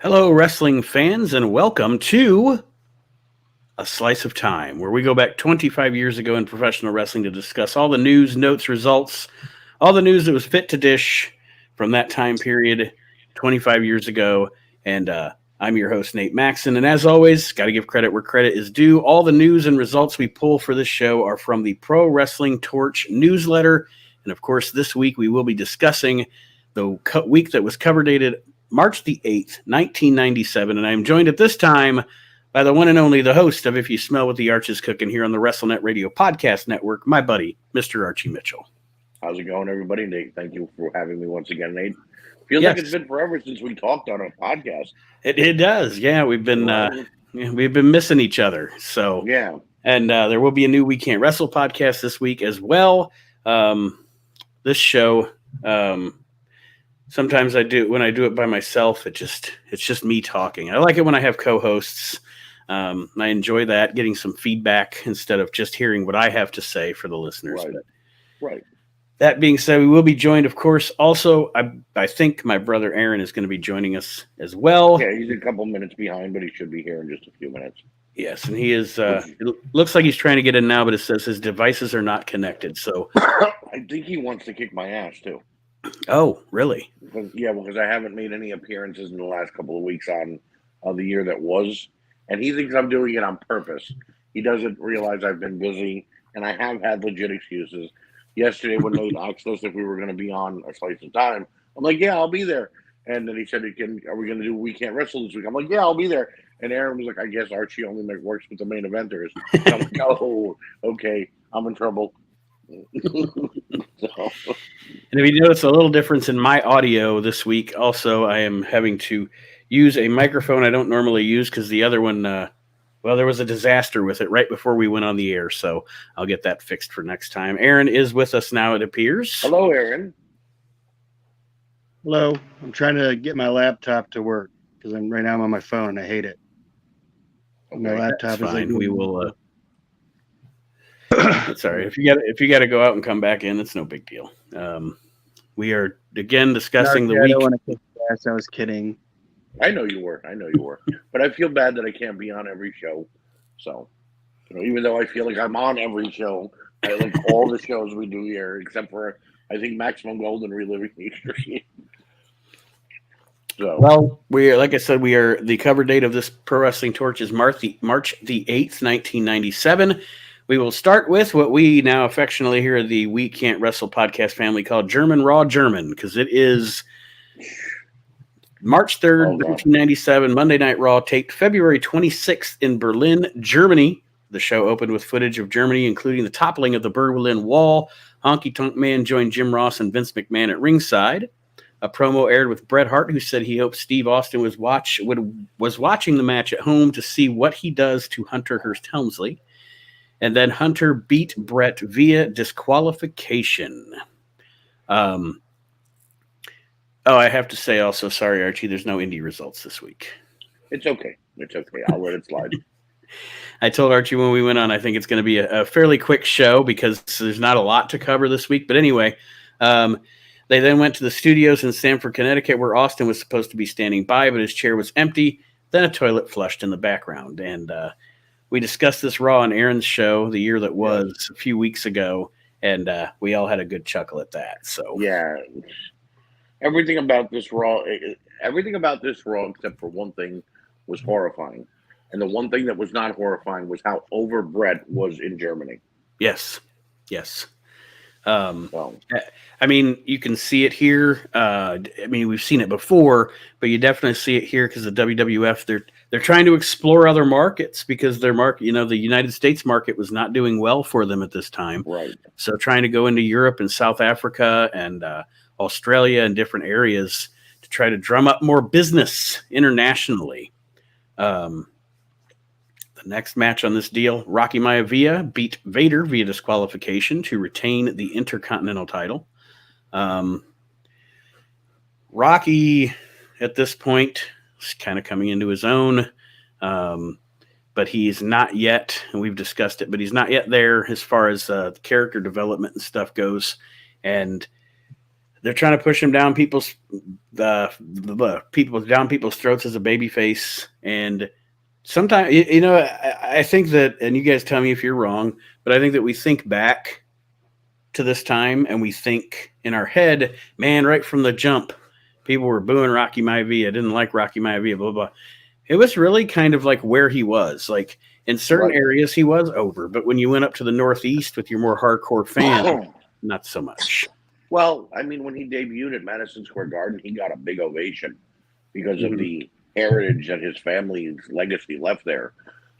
Hello, wrestling fans, and welcome to A Slice of Time, where we go back 25 years ago in professional wrestling to discuss all the news, notes, results, all the news that was fit to dish from that time period 25 years ago. And I'm your host, Nate Maxon. And as always, got to give credit where credit is due. All the news and results we pull for this show are from the Pro Wrestling Torch newsletter. And of course, this week we will be discussing the week that was cover dated March the 8th, 1997. And I'm joined at this time by the one and only, the host of If You Smell What the Arch is Cooking here on the WrestleNet Radio Podcast Network, my buddy, Mr. Archie Mitchell. How's it going, everybody? Nate, thank you for having me once again, Nate. Feels like it's been forever since we talked on a podcast. It does. Yeah, we've been missing each other. So yeah. And there will be a new We Can't Wrestle podcast this week as well. This show, sometimes when I do it by myself, it's just me talking. I like it when I have co-hosts. I enjoy that, getting some feedback instead of just hearing what I have to say for the listeners. Right. That being said, we will be joined, of course. Also, I think my brother Aaron is going to be joining us as well. Yeah, he's a couple minutes behind, but he should be here in just a few minutes. Yes, and he is. It looks like he's trying to get in now, but it says his devices are not connected. So I think he wants to kick my ass too. Oh, really? Because I haven't made any appearances in the last couple of weeks on the year that was, and he thinks I'm doing it on purpose. He doesn't realize I've been busy, and I have had legit excuses. Yesterday, when Nate asked us if we were going to be on A Slice of Time, I'm like, yeah, I'll be there. And then he said, are we going to do We Can't Wrestle this week? I'm like, yeah, I'll be there. And Aaron was like, I guess Archie only works with the main eventers. And I'm like, oh, okay, I'm in trouble. And if you notice a little difference in my audio this week, also, I am having to use a microphone I don't normally use because the other one, there was a disaster with it right before we went on the air, so I'll get that fixed for next time. Aaron is with us now, it appears. Hello, Aaron. Hello. I'm trying to get my laptop to work because right now I'm on my phone and I hate it. Okay, my laptop is fine. We will. Sorry, if you got to go out and come back in, it's no big deal. We are again discussing the week. I don't want to kick ass. I was kidding. I know you were, but I feel bad that I can't be on every show. So, even though I feel like I'm on every show, I like all the shows we do here, except for I think Maximum Gold and Reliving the Extreme. So, well, like I said, the cover date of this Pro Wrestling Torch is March the 8th, 1997. We will start with what we now affectionately here at the We Can't Wrestle podcast family call German Raw German, because it is March 3rd, 1997, Monday Night Raw, taped February 26th in Berlin, Germany. The show opened with footage of Germany, including the toppling of the Berlin Wall. Honky Tonk Man joined Jim Ross and Vince McMahon at ringside. A promo aired with Bret Hart, who said he hoped Steve Austin was watching the match at home to see what he does to Hunter Hearst Helmsley. And then Hunter beat Bret via disqualification. I have to say also, sorry, Archie, there's no indie results this week. It's okay. I'll let it slide. I told Archie when we went on, I think it's going to be a fairly quick show because there's not a lot to cover this week. But anyway, they then went to the studios in Stamford, Connecticut, where Austin was supposed to be standing by, but his chair was empty. Then a toilet flushed in the background. And we discussed this Raw on Aaron's show the year that was a few weeks ago, and we all had a good chuckle at that. So yeah. Everything about this Raw, except for one thing, was horrifying. And the one thing that was not horrifying was how over Bret was in Germany. Yes. I mean, you can see it here. We've seen it before, but you definitely see it here because the WWF, they're trying to explore other markets because their market, the United States market was not doing well for them at this time. Right. So trying to go into Europe and South Africa and Australia and different areas to try to drum up more business internationally. The next match on this deal, Rocky Maivia beat Vader via disqualification to retain the Intercontinental title. Rocky, at this point, is kind of coming into his own, but he's not yet, and we've discussed it, but he's not yet there as far as character development and stuff goes. And they're trying to push him down people's people's throats as a baby face. And sometimes, I think that, and you guys tell me if you're wrong, but I think that we think back to this time and we think in our head, man, right from the jump, people were booing Rocky Maivia. Didn't like Rocky Maivia, blah, blah. It was really kind of like where he was. Like in certain areas, he was over. But when you went up to the Northeast with your more hardcore fans, not so much. Well, I mean, when he debuted at Madison Square Garden, he got a big ovation because of the heritage that his family's legacy left there.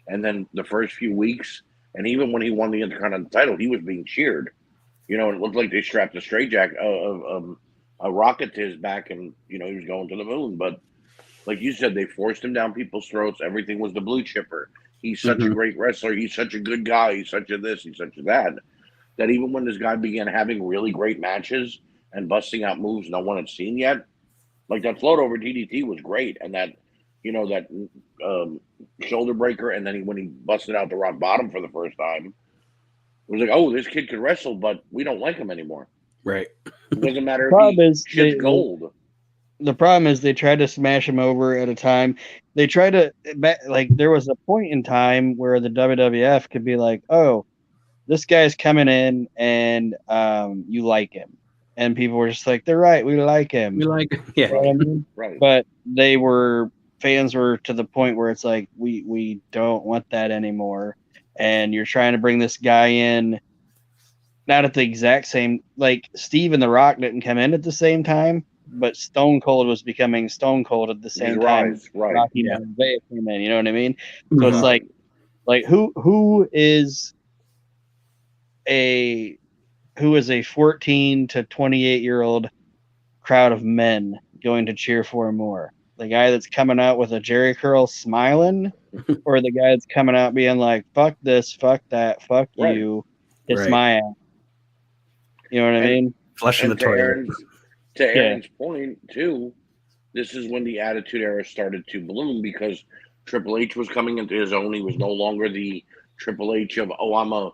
And then the first few weeks, and even when he won the Intercontinental title, he was being cheered. It looked like they strapped a straitjacket, a rocket to his back, and he was going to the moon. But like you said, they forced him down people's throats. Everything was the blue chipper. He's such a great wrestler. He's such a good guy. He's such a this. He's such a that. That even when this guy began having really great matches and busting out moves no one had seen yet, like that float over DDT was great, and that shoulder breaker, and then when he busted out the rock bottom for the first time, it was like, oh, this kid could wrestle, but we don't like him anymore. Right. It doesn't matter if he's gold. The problem is they tried to smash him over at a time. They tried to, there was a point in time where the WWF could be like, oh, this guy's coming in and you like him. And people were just like, they're right, we like him. We like him. Yeah. You know what I mean? Right. But fans were to the point where it's like, we don't want that anymore. And you're trying to bring this guy in, not at the exact same, like Steve and The Rock didn't come in at the same time, but Stone Cold was becoming Stone Cold at the same time. Right. Rocky Maivia came in, you know what I mean? So it's like who is a 14 to 28-year-old crowd of men going to cheer for him more? The guy that's coming out with a Jerry curl smiling, or the guy that's coming out being like, fuck this, fuck that, fuck you, it's my ass. You know what I mean? Flushing the toilet. To Aaron's point, too, this is when the Attitude Era started to bloom because Triple H was coming into his own. He was no longer the Triple H of, I'm a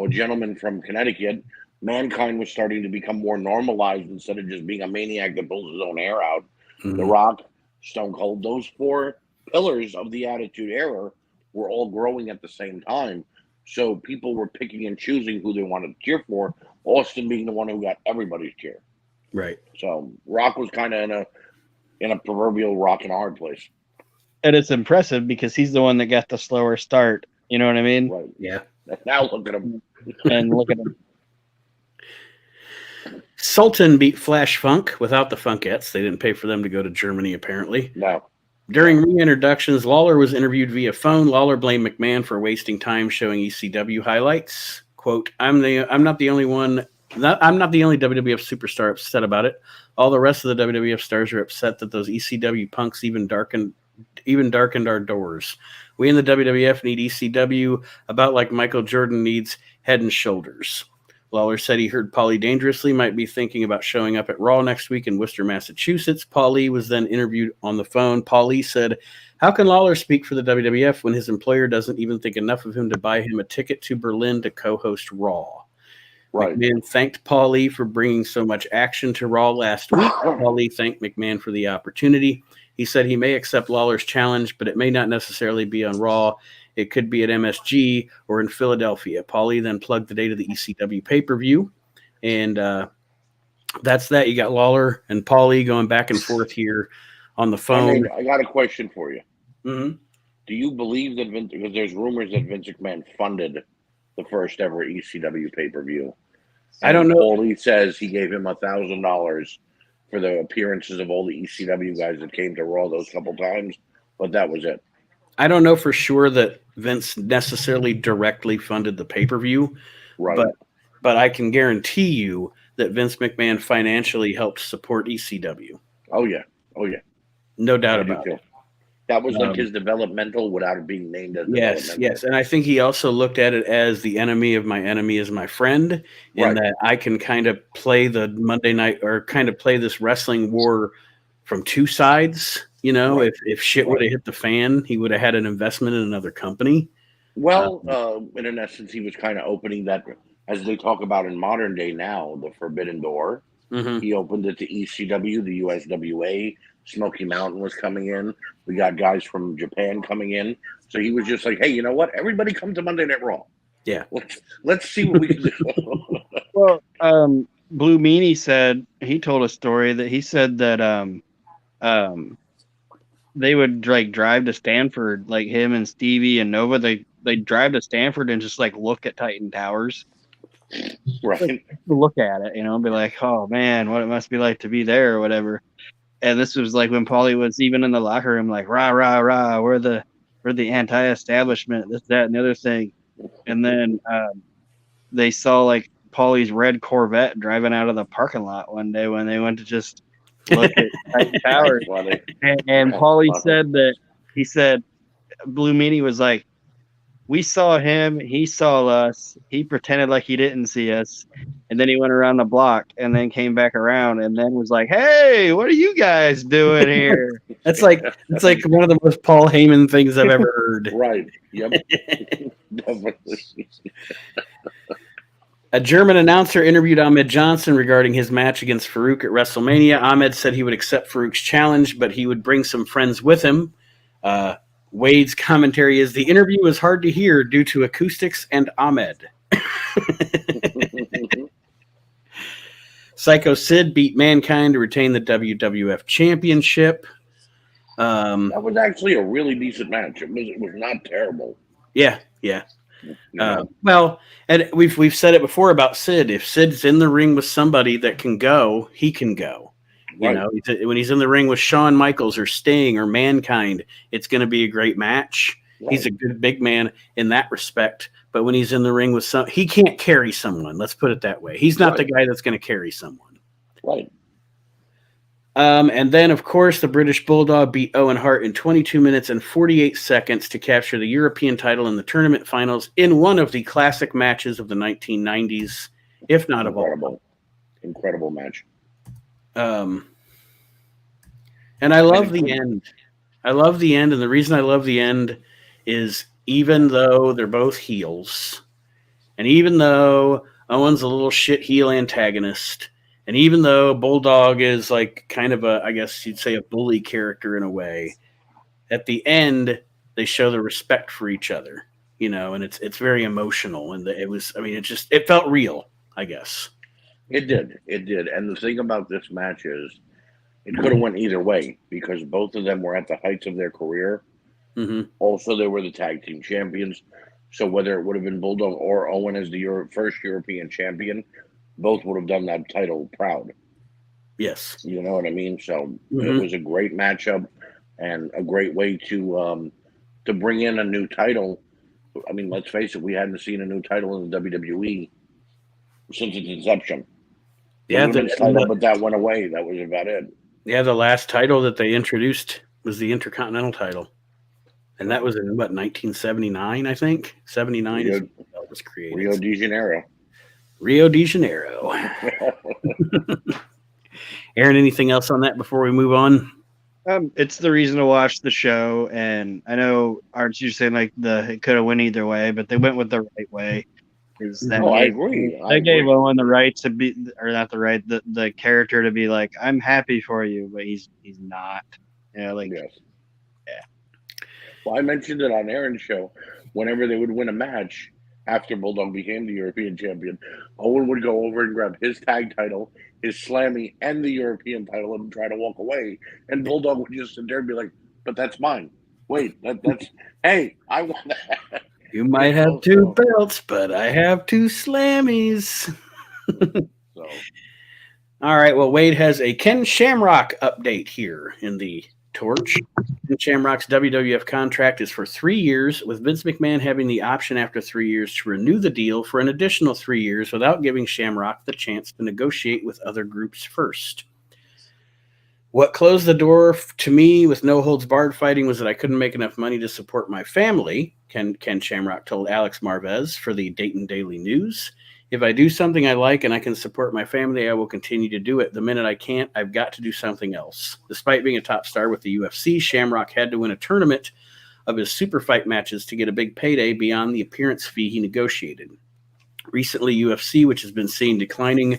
gentleman from Connecticut. Mankind was starting to become more normalized instead of just being a maniac that pulls his own hair out. The Rock, Stone Cold, those four pillars of the Attitude Era were all growing at the same time. So people were picking and choosing who they wanted to cheer for, Austin being the one who got everybody's cheer. Right. So Rock was kind of in a proverbial rock and hard place. And it's impressive because he's the one that got the slower start. You know what I mean? Right. Yeah. Now look at him. And look at him. Sultan beat Flash Funk without the Funkettes. They didn't pay for them to go to Germany, apparently. No. During reintroductions, Lawler was interviewed via phone. Lawler blamed McMahon for wasting time showing ECW highlights. Quote, I'm not the only WWF superstar upset about it. All the rest of the WWF stars are upset that those ECW punks even darkened our doors. We in the WWF need ECW about like Michael Jordan needs Head and Shoulders. Lawler said he heard Paulie Dangerously might be thinking about showing up at Raw next week in Worcester, Massachusetts. Paulie was then interviewed on the phone. Paulie said, how can Lawler speak for the WWF when his employer doesn't even think enough of him to buy him a ticket to Berlin to co-host Raw? Right. McMahon thanked Paulie for bringing so much action to Raw last week. Paulie thanked McMahon for the opportunity. He said he may accept Lawler's challenge, but it may not necessarily be on Raw. It could be at MSG or in Philadelphia. Paulie then plugged the date of the ECW pay-per-view. And that's that. You got Lawler and Paulie going back and forth here on the phone. I got a question for you. Mm-hmm. Do you believe that Vince, because there's rumors that Vince McMahon funded the first ever ECW pay-per-view. I don't know. Paulie says he gave him $1,000 for the appearances of all the ECW guys that came to Raw those couple times, but that was it. I don't know for sure that Vince necessarily directly funded the pay-per-view, right? But I can guarantee you that Vince McMahon financially helped support ECW. Oh yeah, no doubt about it. That was like his developmental without it being named as developmental. Yes, and I think he also looked at it as the enemy of my enemy is my friend, in that I can kind of play the Monday night or kind of play this wrestling war from two sides. You know, if shit would have hit the fan, he would have had an investment in another company. Well, in essence, he was kind of opening that, as they talk about in modern day now, the forbidden door. Mm-hmm. He opened it to ECW, the USWA. Smoky Mountain was coming in. We got guys from Japan coming in. So he was just like, hey, you know what? Everybody come to Monday Night Raw. Yeah. Let's see what we can do. Well, Blue Meanie said, he told a story that he said that they would like drive to Stanford, like him and Stevie and Nova. They'd drive to Stanford and just like look at Titan Towers, Right. look at it, and be like, oh man, what it must be like to be there or whatever. And this was like when Paulie was even in the locker room, like rah rah rah, we're the anti-establishment, this, that, and the other thing. And then they saw like Paulie's red Corvette driving out of the parking lot one day when they went to just look at Titan Towers. And Paulie said that he said Blue Meanie was like, we saw him, he saw us, he pretended like he didn't see us, and then he went around the block and then came back around and then was like, hey, what are you guys doing here? It's like one of the most Paul Heyman things I've ever heard. Right. Yep. Definitely. A German announcer interviewed Ahmed Johnson regarding his match against Farouk at WrestleMania. Ahmed said he would accept Farouk's challenge, but he would bring some friends with him. Wade's commentary is, the interview was hard to hear due to acoustics and Ahmed. Psycho Sid beat Mankind to retain the WWF Championship. That was actually a really decent match. It was not terrible. Yeah. Well, and we've said it before about Sid. If Sid's in the ring with somebody that can go, he can go. Right. When he's in the ring with Shawn Michaels or Sting or Mankind, it's going to be a great match. Right. He's a good big man in that respect. But when he's in the ring with he can't carry someone. Let's put it that way. He's not the guy that's going to carry someone. Right. And then, of course, the British Bulldog beat Owen Hart in 22 minutes and 48 seconds to capture the European title in the tournament finals in one of the classic matches of the 1990s, if not of all. Incredible match. And I love the end. I love the end, and the reason I love the end is even though they're both heels, and even though Owen's a little shit heel antagonist, and even though Bulldog is like kind of I guess you'd say a bully character in a way, at the end they show the respect for each other, and it's very emotional, and it felt real, I guess. It did. And the thing about this match is, it could have went either way because both of them were at the heights of their career. Mm-hmm. Also, they were the tag team champions. So whether it would have been Bulldog or Owen as the first European champion, both would have done that title proud. Yes. You know what I mean? So It was a great matchup and a great way to bring in a new title. I mean, let's face it, we hadn't seen a new title in the WWE since its inception. Yeah, but that went away. That was about it. Yeah, the last title that they introduced was the Intercontinental title. And that was in, 1979, I think? 79 is when that was created. Rio de Janeiro. Aaron, anything else on that before we move on? It's the reason to watch the show, and I know Arts, you're saying like it could have went either way, but they went with the right way. I agree. They gave Owen the right to be, or not the right, the character to be like, I'm happy for you, but he's not. Yes. Yeah. Well, I mentioned it on Aaron's show. Whenever they would win a match after Bulldog became the European champion, Owen would go over and grab his tag title, his Slammy, and the European title and try to walk away. And Bulldog would just sit there and be like, but that's mine. Wait, that's hey, I want that. You might have two belts, but I have two Slammies. So. All right, well, Wade has a Ken Shamrock update here in the Torch. Ken Shamrock's WWF contract is for 3 years, with Vince McMahon having the option after 3 years to renew the deal for an additional 3 years without giving Shamrock the chance to negotiate with other groups first. What closed the door to me with no holds barred fighting was that I couldn't make enough money to support my family, Ken Shamrock told Alex Marvez for the Dayton Daily News. If I do something I like and I can support my family, I will continue to do it. The minute I can't, I've got to do something else. Despite being a top star with the UFC, Shamrock had to win a tournament of his super fight matches to get a big payday beyond the appearance fee he negotiated. Recently, UFC, which has been seen declining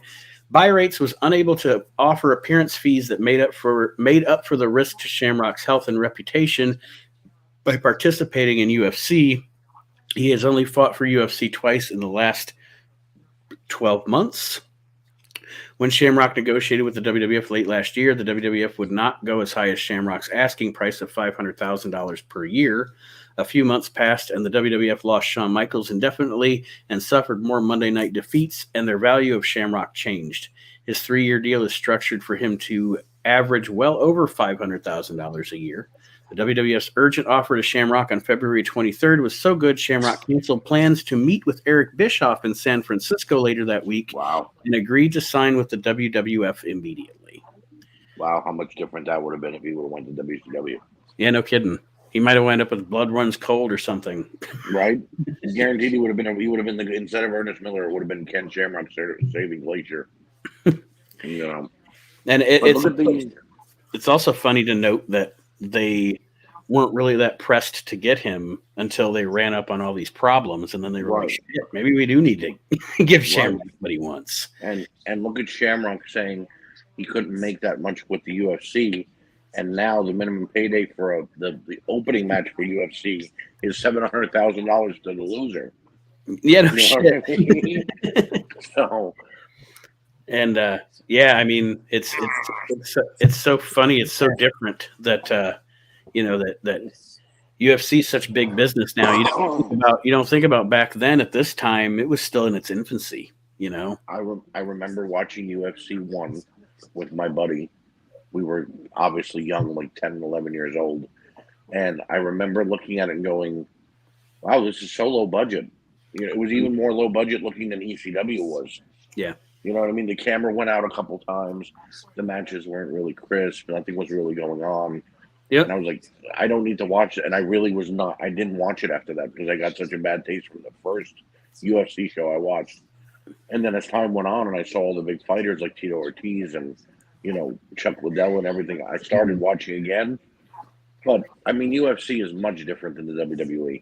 Buy-Rates was unable to offer appearance fees that made up for the risk to Shamrock's health and reputation by participating in UFC. He has only fought for UFC twice in the last 12 months. When Shamrock negotiated with the WWF late last year, the WWF would not go as high as Shamrock's asking price of $500,000 per year. A few months passed, and the WWF lost Shawn Michaels indefinitely and suffered more Monday night defeats, and their value of Shamrock changed. His 3-year deal is structured for him to average well over $500,000 a year. The WWF's urgent offer to Shamrock on February 23rd was so good, Shamrock canceled plans to meet with Eric Bischoff in San Francisco later that week. Wow. And agreed to sign with the WWF immediately. Wow, how much different that would have been if he would have went to WCW. Yeah, no kidding. He might have wound up with Blood Runs Cold or something. Right? Guaranteed he would have been instead of Ernest Miller, it would have been Ken Shamrock saving Glacier. You know. And it's also funny to note that they weren't really that pressed to get him until they ran up on all these problems, and then they were like, shit, maybe we do need to give Shamrock what he wants. And look at Shamrock saying he couldn't make that much with the UFC, and now the minimum payday for the opening match for UFC is $700,000 to the loser. Yeah, no shit. I mean? So, and I mean, it's so funny. It's so different that that UFC is such big business now. You don't think about back then. At this time, it was still in its infancy. You know, I remember watching UFC 1 with my buddy. We were obviously young, like 10 and 11 years old, and I remember looking at it and going, "Wow, this is so low budget." You know, it was even more low budget looking than ECW was. Yeah. You know what I mean? The camera went out a couple times. The matches weren't really crisp. Nothing was really going on. Yep. And I was like, I don't need to watch it. And I really was not. I didn't watch it after that because I got such a bad taste from the first UFC show I watched. And then as time went on and I saw all the big fighters like Tito Ortiz and, Chuck Liddell and everything, I started watching again. But, I mean, UFC is much different than the WWE.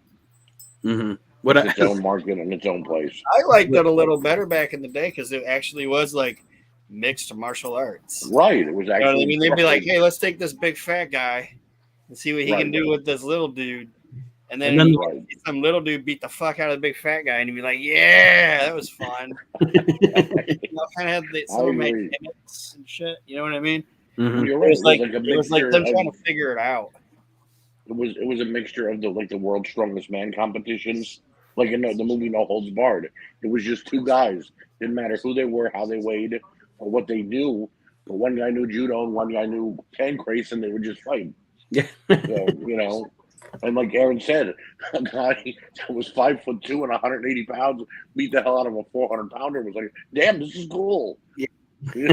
Mm-hmm. It's its own market and its own place. I liked it a little better back in the day because it actually was like mixed martial arts. Right. It was actually. You know what I mean? They'd be like, "Hey, let's take this big fat guy and see what he can do with this little dude," and then some little dude beat the fuck out of the big fat guy, and he'd be like, "Yeah, that was fun." Kind of had some of my gimmicks and shit. You know what I mean? Mm-hmm. You're right. It was like them trying to figure it out. It was a mixture of the world's strongest man competitions. Like in the movie No Holds Barred, it was just two guys. Didn't matter who they were, how they weighed, or what they knew. But one guy knew judo and one guy knew pancrase, and they would just fight. Yeah. So, and like Aaron said, a guy that was 5'2" and 180 pounds beat the hell out of a 400-pounder. Was like, damn, this is cool. Yeah. You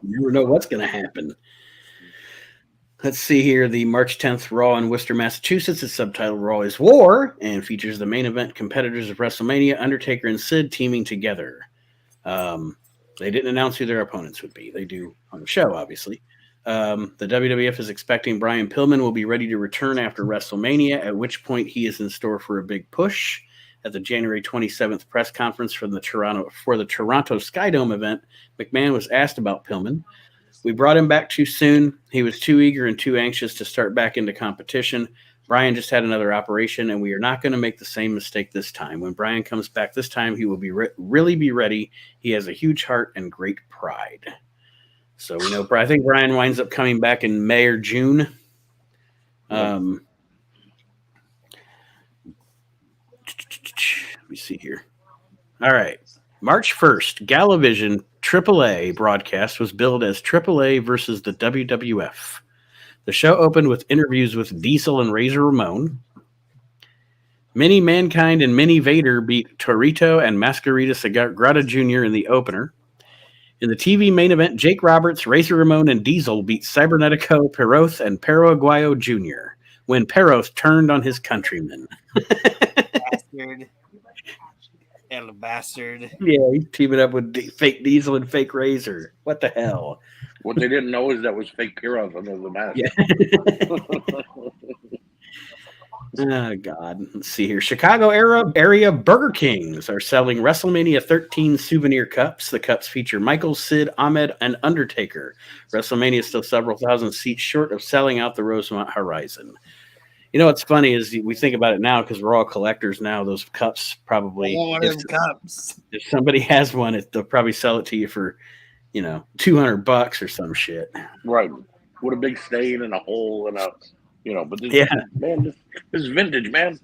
never know what's going to happen. Let's see here. The March 10th Raw in Worcester, Massachusetts is subtitled Raw is War and features the main event competitors of WrestleMania, Undertaker and Sid, teaming together. They didn't announce who their opponents would be. They do on the show, obviously. The WWF is expecting Brian Pillman will be ready to return after WrestleMania, at which point he is in store for a big push. At the January 27th press conference for the Toronto Skydome event, McMahon was asked about Pillman. We brought him back too soon. He was too eager and too anxious to start back into competition. Brian just had another operation, and we are not going to make the same mistake this time. When Brian comes back this time, he will be really be ready. He has a huge heart and great pride. So we know. I think Brian winds up coming back in May or June. Let me see here. All right. March 1st, Galavision AAA broadcast was billed as AAA versus the WWF. The show opened with interviews with Diesel and Razor Ramon. Mini Mankind and Mini Vader beat Torito and Mascarita Sagrada Jr. in the opener. In the TV main event, Jake Roberts, Razor Ramon, and Diesel beat Cybernetico, Peroth, and Pero Aguayo Jr. when Peroth turned on his countrymen. Bastard. And a bastard. Yeah, he's teaming up with fake Diesel and fake Razor. What the hell? What they didn't know is that was fake Piros under the mask. Yeah. Oh, God. Let's see here. Chicago area Burger Kings are selling WrestleMania 13 souvenir cups. The cups feature Michael, Sid, Ahmed, and Undertaker. WrestleMania is still several thousand seats short of selling out the Rosemont Horizon. You know what's funny is we think about it now because we're all collectors now. Those cups probably, One of them cups. if somebody has one, they'll probably sell it to you for, $200 or some shit. Right. With a big stain and a hole and but this, Yeah. man, this is vintage, man.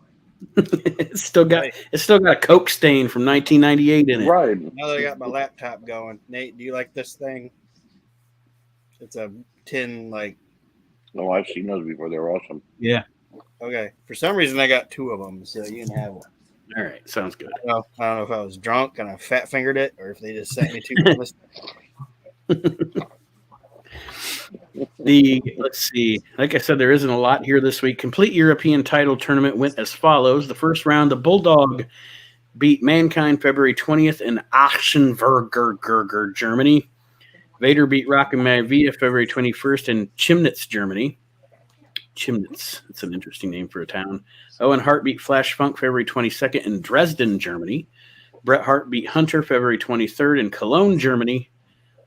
It's still got a Coke stain from 1998 in it. Right. Now that I got my laptop going, Nate, do you like this thing? It's a tin, No, I've seen those before. They're awesome. Yeah. okay. For some reason, I got 2 of them, so you can have one. All right. Sounds good. I don't know if I was drunk and I fat fingered it, or if they just sent me 2 from this. Let's see. Like I said, there isn't a lot here this week. Complete European title tournament went as follows. The first round, the Bulldog beat Mankind February 20th in Aschenberger, Germany. Vader beat Rocky Maivia February 21st in Chemnitz, Germany. Chemnitz. It's an interesting name for a town. Owen Hart beat Flash Funk February 22nd in Dresden, Germany. Bret Hart beat Hunter February 23rd in Cologne, Germany.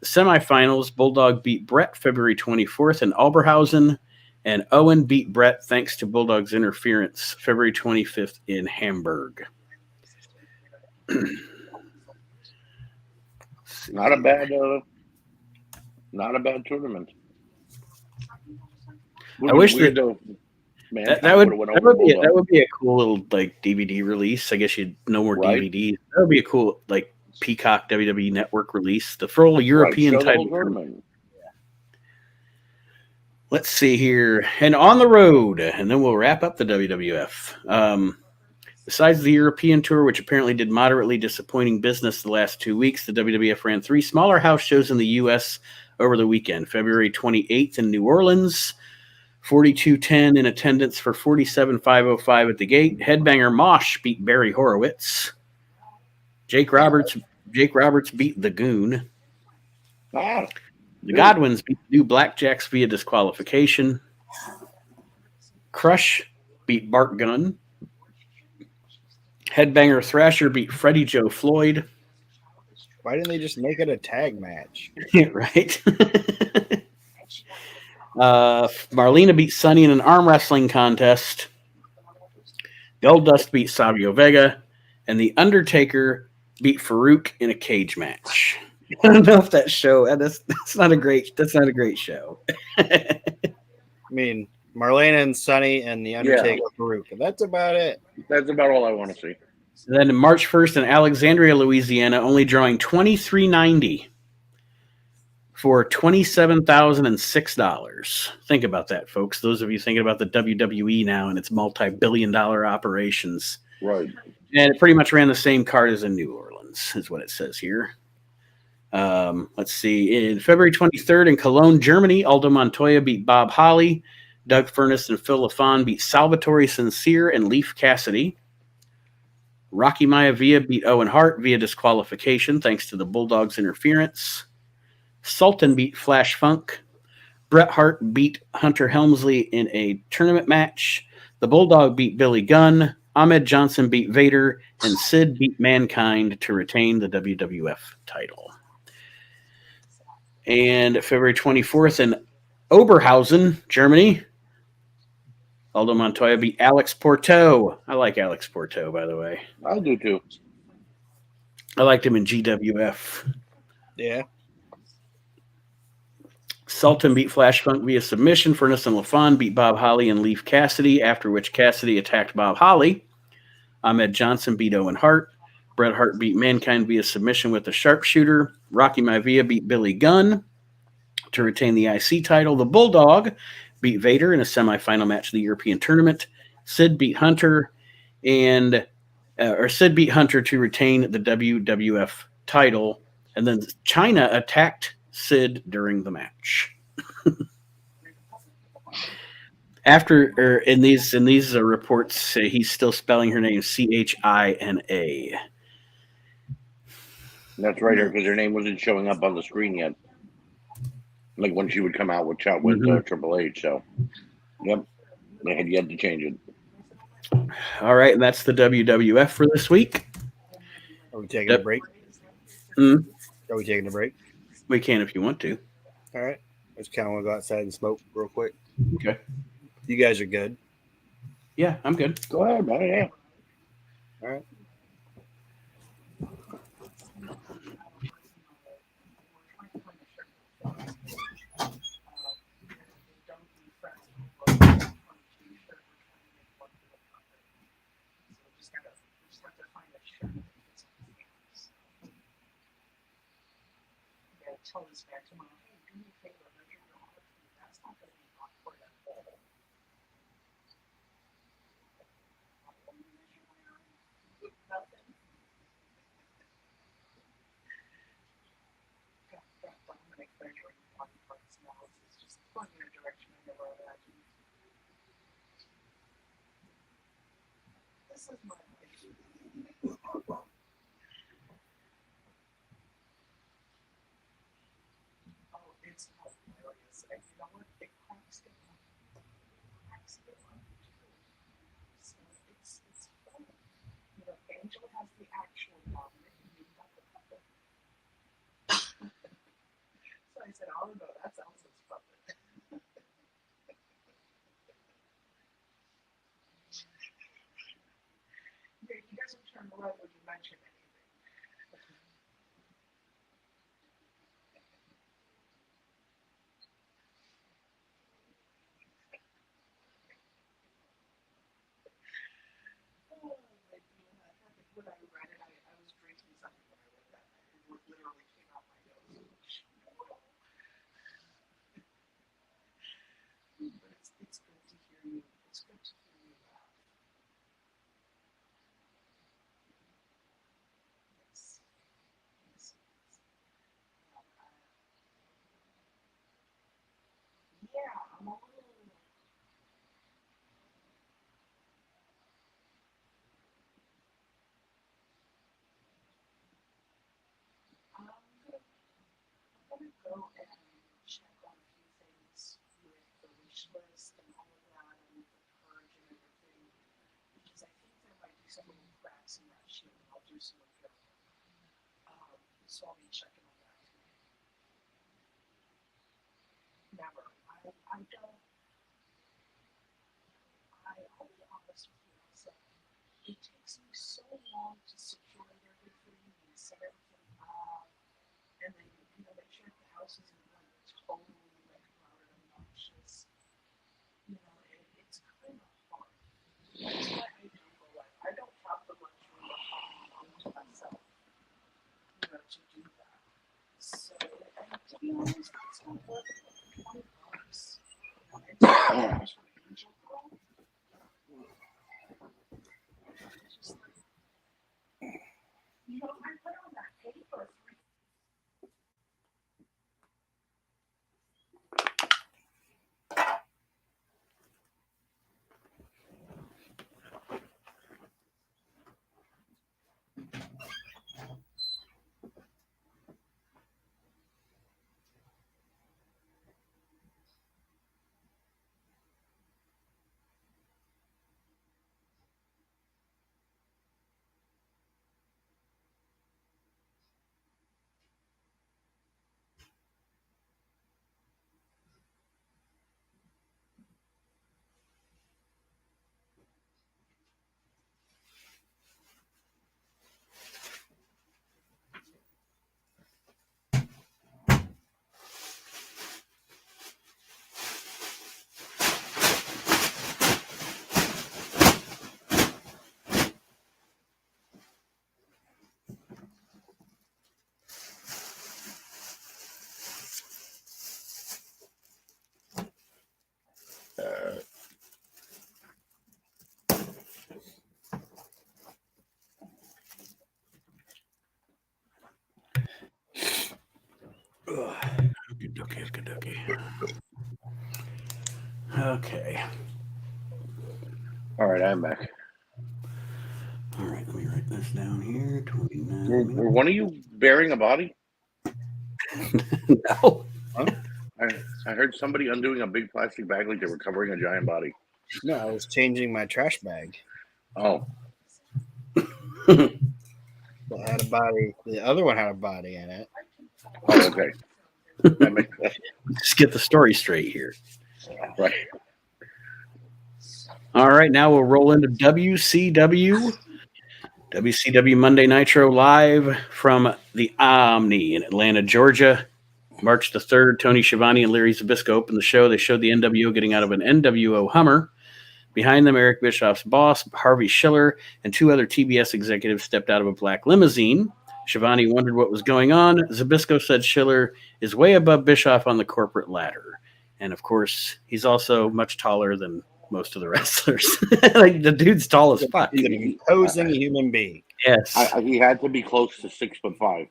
The semifinals, Bulldog beat Bret February 24th in Oberhausen, and Owen beat Bret thanks to Bulldog's interference February 25th in Hamburg. Not a bad tournament. I wish that would be a cool little DVD release. I guess you'd no more DVDs. That would be a cool Peacock WWE Network release. The full European title tournament. Let's see here. And on the road, and then we'll wrap up the WWF. Besides the European tour, which apparently did moderately disappointing business the last 2 weeks, the WWF ran 3 smaller house shows in the U.S. over the weekend. February 28th in New Orleans, 4210 in attendance for 47,505 at the gate. Headbanger Mosh beat Barry Horowitz. Jake Roberts beat the Goon. The Godwins beat the New Blackjacks via disqualification. Crush beat Bart Gunn. Headbanger Thrasher beat Freddie Joe Floyd. Why didn't they just make it a tag match? Right. Marlena beat Sonny in an arm wrestling contest. Goldust beat Savio Vega. And The Undertaker beat Farouk in a cage match. I don't know if that show that's not a great show. I mean, Marlena and Sonny and The Undertaker, Farouk. That's about it. That's about all I want to see. And then March 1st in Alexandria, Louisiana, only drawing $23.90 for $27,006. Think about that, folks. Those of you thinking about the WWE now and its multi-billion-dollar operations. Right. And it pretty much ran the same card as in New Orleans, is what it says here. Let's see. In February 23rd in Cologne, Germany, Aldo Montoya beat Bob Holly. Doug Furness and Phil LaFon beat Salvatore Sincere and Leif Cassidy. Rocky Maivia beat Owen Hart via disqualification thanks to the Bulldogs' interference. Sultan beat Flash Funk. Bret Hart beat Hunter Helmsley in a tournament match. The Bulldog beat Billy Gunn. Ahmed Johnson beat Vader. And Sid beat Mankind to retain the WWF title. And February 24th in Oberhausen, Germany, Aldo Montoya beat Alex Porto. I like Alex Porto, by the way. I do too. I liked him in GWF. Yeah. Sultan beat Flash Funk via submission. Furness and LaFon beat Bob Holly and Leif Cassidy, after which Cassidy attacked Bob Holly. Ahmed Johnson beat Owen Hart. Bret Hart beat Mankind via submission with the sharpshooter. Rocky Maivia beat Billy Gunn to retain the IC title. The Bulldog beat Vader in a semifinal match of the European tournament. Sid beat Hunter to retain the WWF title. And then China attacked Sid during the match. In these reports, he's still spelling her name China. That's right, because her name wasn't showing up on the screen yet. Like when she would come out with Triple H. So, yep, they had yet to change it. All right, and that's the WWF for this week. Are we taking a break? Mm, Are we taking a break? we can if you want to. All right. I just kind of want to go outside and smoke real quick. Okay. You guys are good. Yeah, I'm good. Go ahead, man. Yeah. All right. Okay. All right, I'm back. All right, let me write this down here. 29 Were minutes. one of you bearing a body? No. I heard somebody undoing a big plastic bag like they were covering a giant body. No, I was changing my trash bag. Oh, that had a body. The other one had a body in it. oh, okay. That makes sense. Just get the story straight here. Right. All right, now we'll roll into WCW. WCW Monday Nitro live from the Omni in Atlanta, Georgia. March the 3rd, Tony Schiavone and Larry Zbyszko opened the show. They showed the NWO getting out of an NWO Hummer. Behind them, Eric Bischoff's boss, Harvey Schiller, and two other TBS executives stepped out of a black limousine. Schiavone wondered what was going on. Zbyszko said Schiller is way above Bischoff on the corporate ladder. And of course, he's also much taller than most of the wrestlers. Like, the dude's tall as fuck. He's an imposing human being. Yes. He had to be close to 6'5".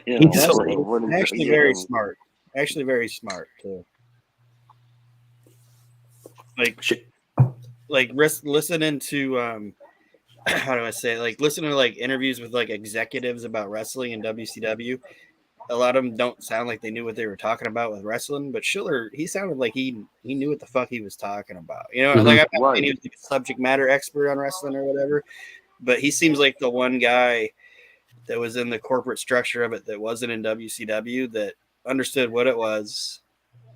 He's Actually very smart. Actually very smart, too. Like listening to how do I say it? Like listening to like interviews with like executives about wrestling and WCW. A lot of them don't sound like they knew what they were talking about with wrestling, but Schiller, he sounded like he knew what the fuck he was talking about. You know, like I'm not saying he was like a subject matter expert on wrestling or whatever, but he seems like the one guy that was in the corporate structure of it that wasn't in WCW that understood what it was,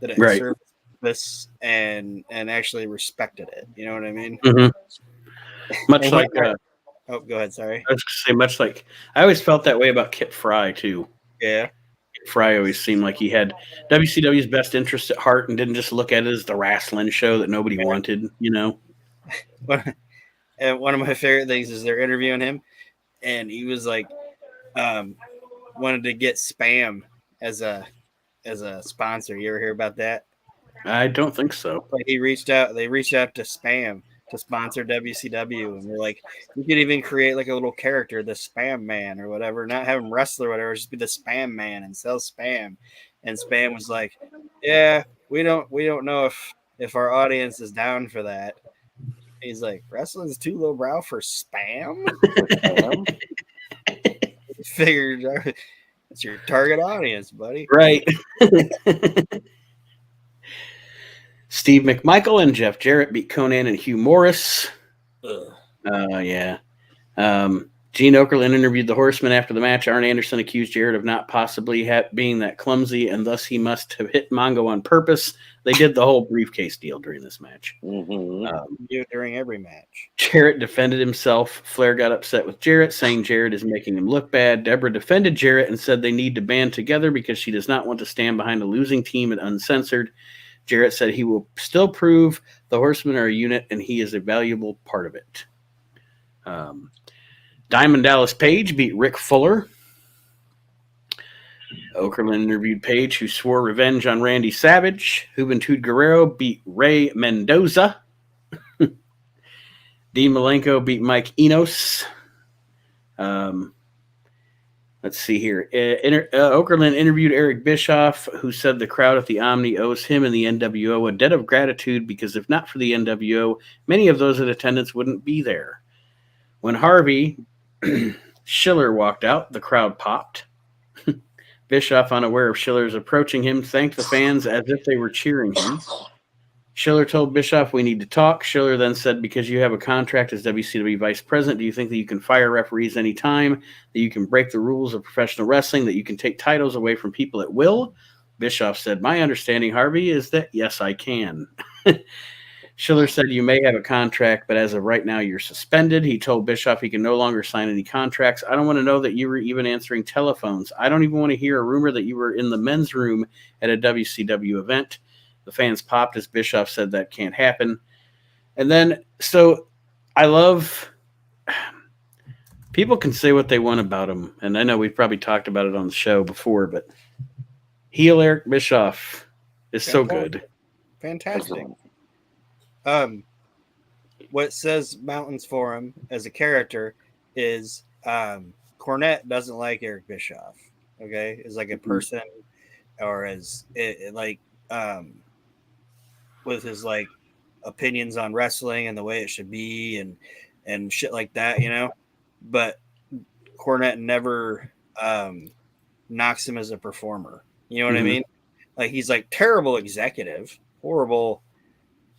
that it served this and actually respected it. You know what I mean? Much like oh, go ahead. Sorry. I was going to say, much like I always felt that way about Kip Fry too. Yeah. Kip Fry always seemed like he had WCW's best interest at heart and didn't just look at it as the wrestling show that nobody wanted, you know? And one of my favorite things is they're interviewing him, and he was like, wanted to get Spam as a sponsor. You ever hear about that? I don't think so. Like they reached out to Spam to sponsor WCW, and they're like, you could even create like a little character, the Spam Man or whatever, not have him wrestle or whatever, just be the Spam Man and sell Spam. And Spam was like, yeah, we don't know if our audience is down for that. He's like, wrestling's too lowbrow for Spam. Figured it's your target audience, buddy. Right. Steve McMichael and Jeff Jarrett beat Conan and Hugh Morris. Yeah. Gene Okerlund interviewed the Horsemen after the match. Arn Anderson accused Jarrett of not possibly being that clumsy, and thus he must have hit Mongo on purpose. They did the whole briefcase deal during this match. During every match. Jarrett defended himself. Flair got upset with Jarrett, saying Jarrett is making him look bad. Deborah defended Jarrett and said they need to band together because she does not want to stand behind a losing team at Uncensored. Jarrett said he will still prove the Horsemen are a unit and he is a valuable part of it. Diamond Dallas Page beat Rick Fuller. Okerlund interviewed Page, who swore revenge on Randy Savage. Juventud Guerrero beat Ray Mendoza. Dean Malenko beat Mike Enos. Let's see here. Okerlund interviewed Eric Bischoff, who said the crowd at the Omni owes him and the NWO a debt of gratitude because if not for the NWO, many of those in attendance wouldn't be there. When Harvey Schiller walked out, the crowd popped. Bischoff, unaware of Schiller's approaching him, thanked the fans as if they were cheering him. Schiller told Bischoff, we need to talk. Schiller then said, because you have a contract as WCW vice president, do you think that you can fire referees anytime, that you can break the rules of professional wrestling, that you can take titles away from people at will? Bischoff said, my understanding, Harvey, is that yes, I can. Schiller said, you may have a contract, but as of right now, you're suspended. He told Bischoff he can no longer sign any contracts. I don't want to know that you were even answering telephones. I don't even want to hear a rumor that you were in the men's room at a WCW event. The fans popped as Bischoff said that can't happen. And then, so I love, people can say what they want about him. And I know we've probably talked about it on the show before, but heel Eric Bischoff is so good. Fantastic. What says mountains for him as a character is Cornette doesn't like Eric Bischoff. Okay, is like a person, or as with his like opinions on wrestling and the way it should be and shit like that, you know. But Cornette never knocks him as a performer. You know what I mean? Like he's like terrible executive, horrible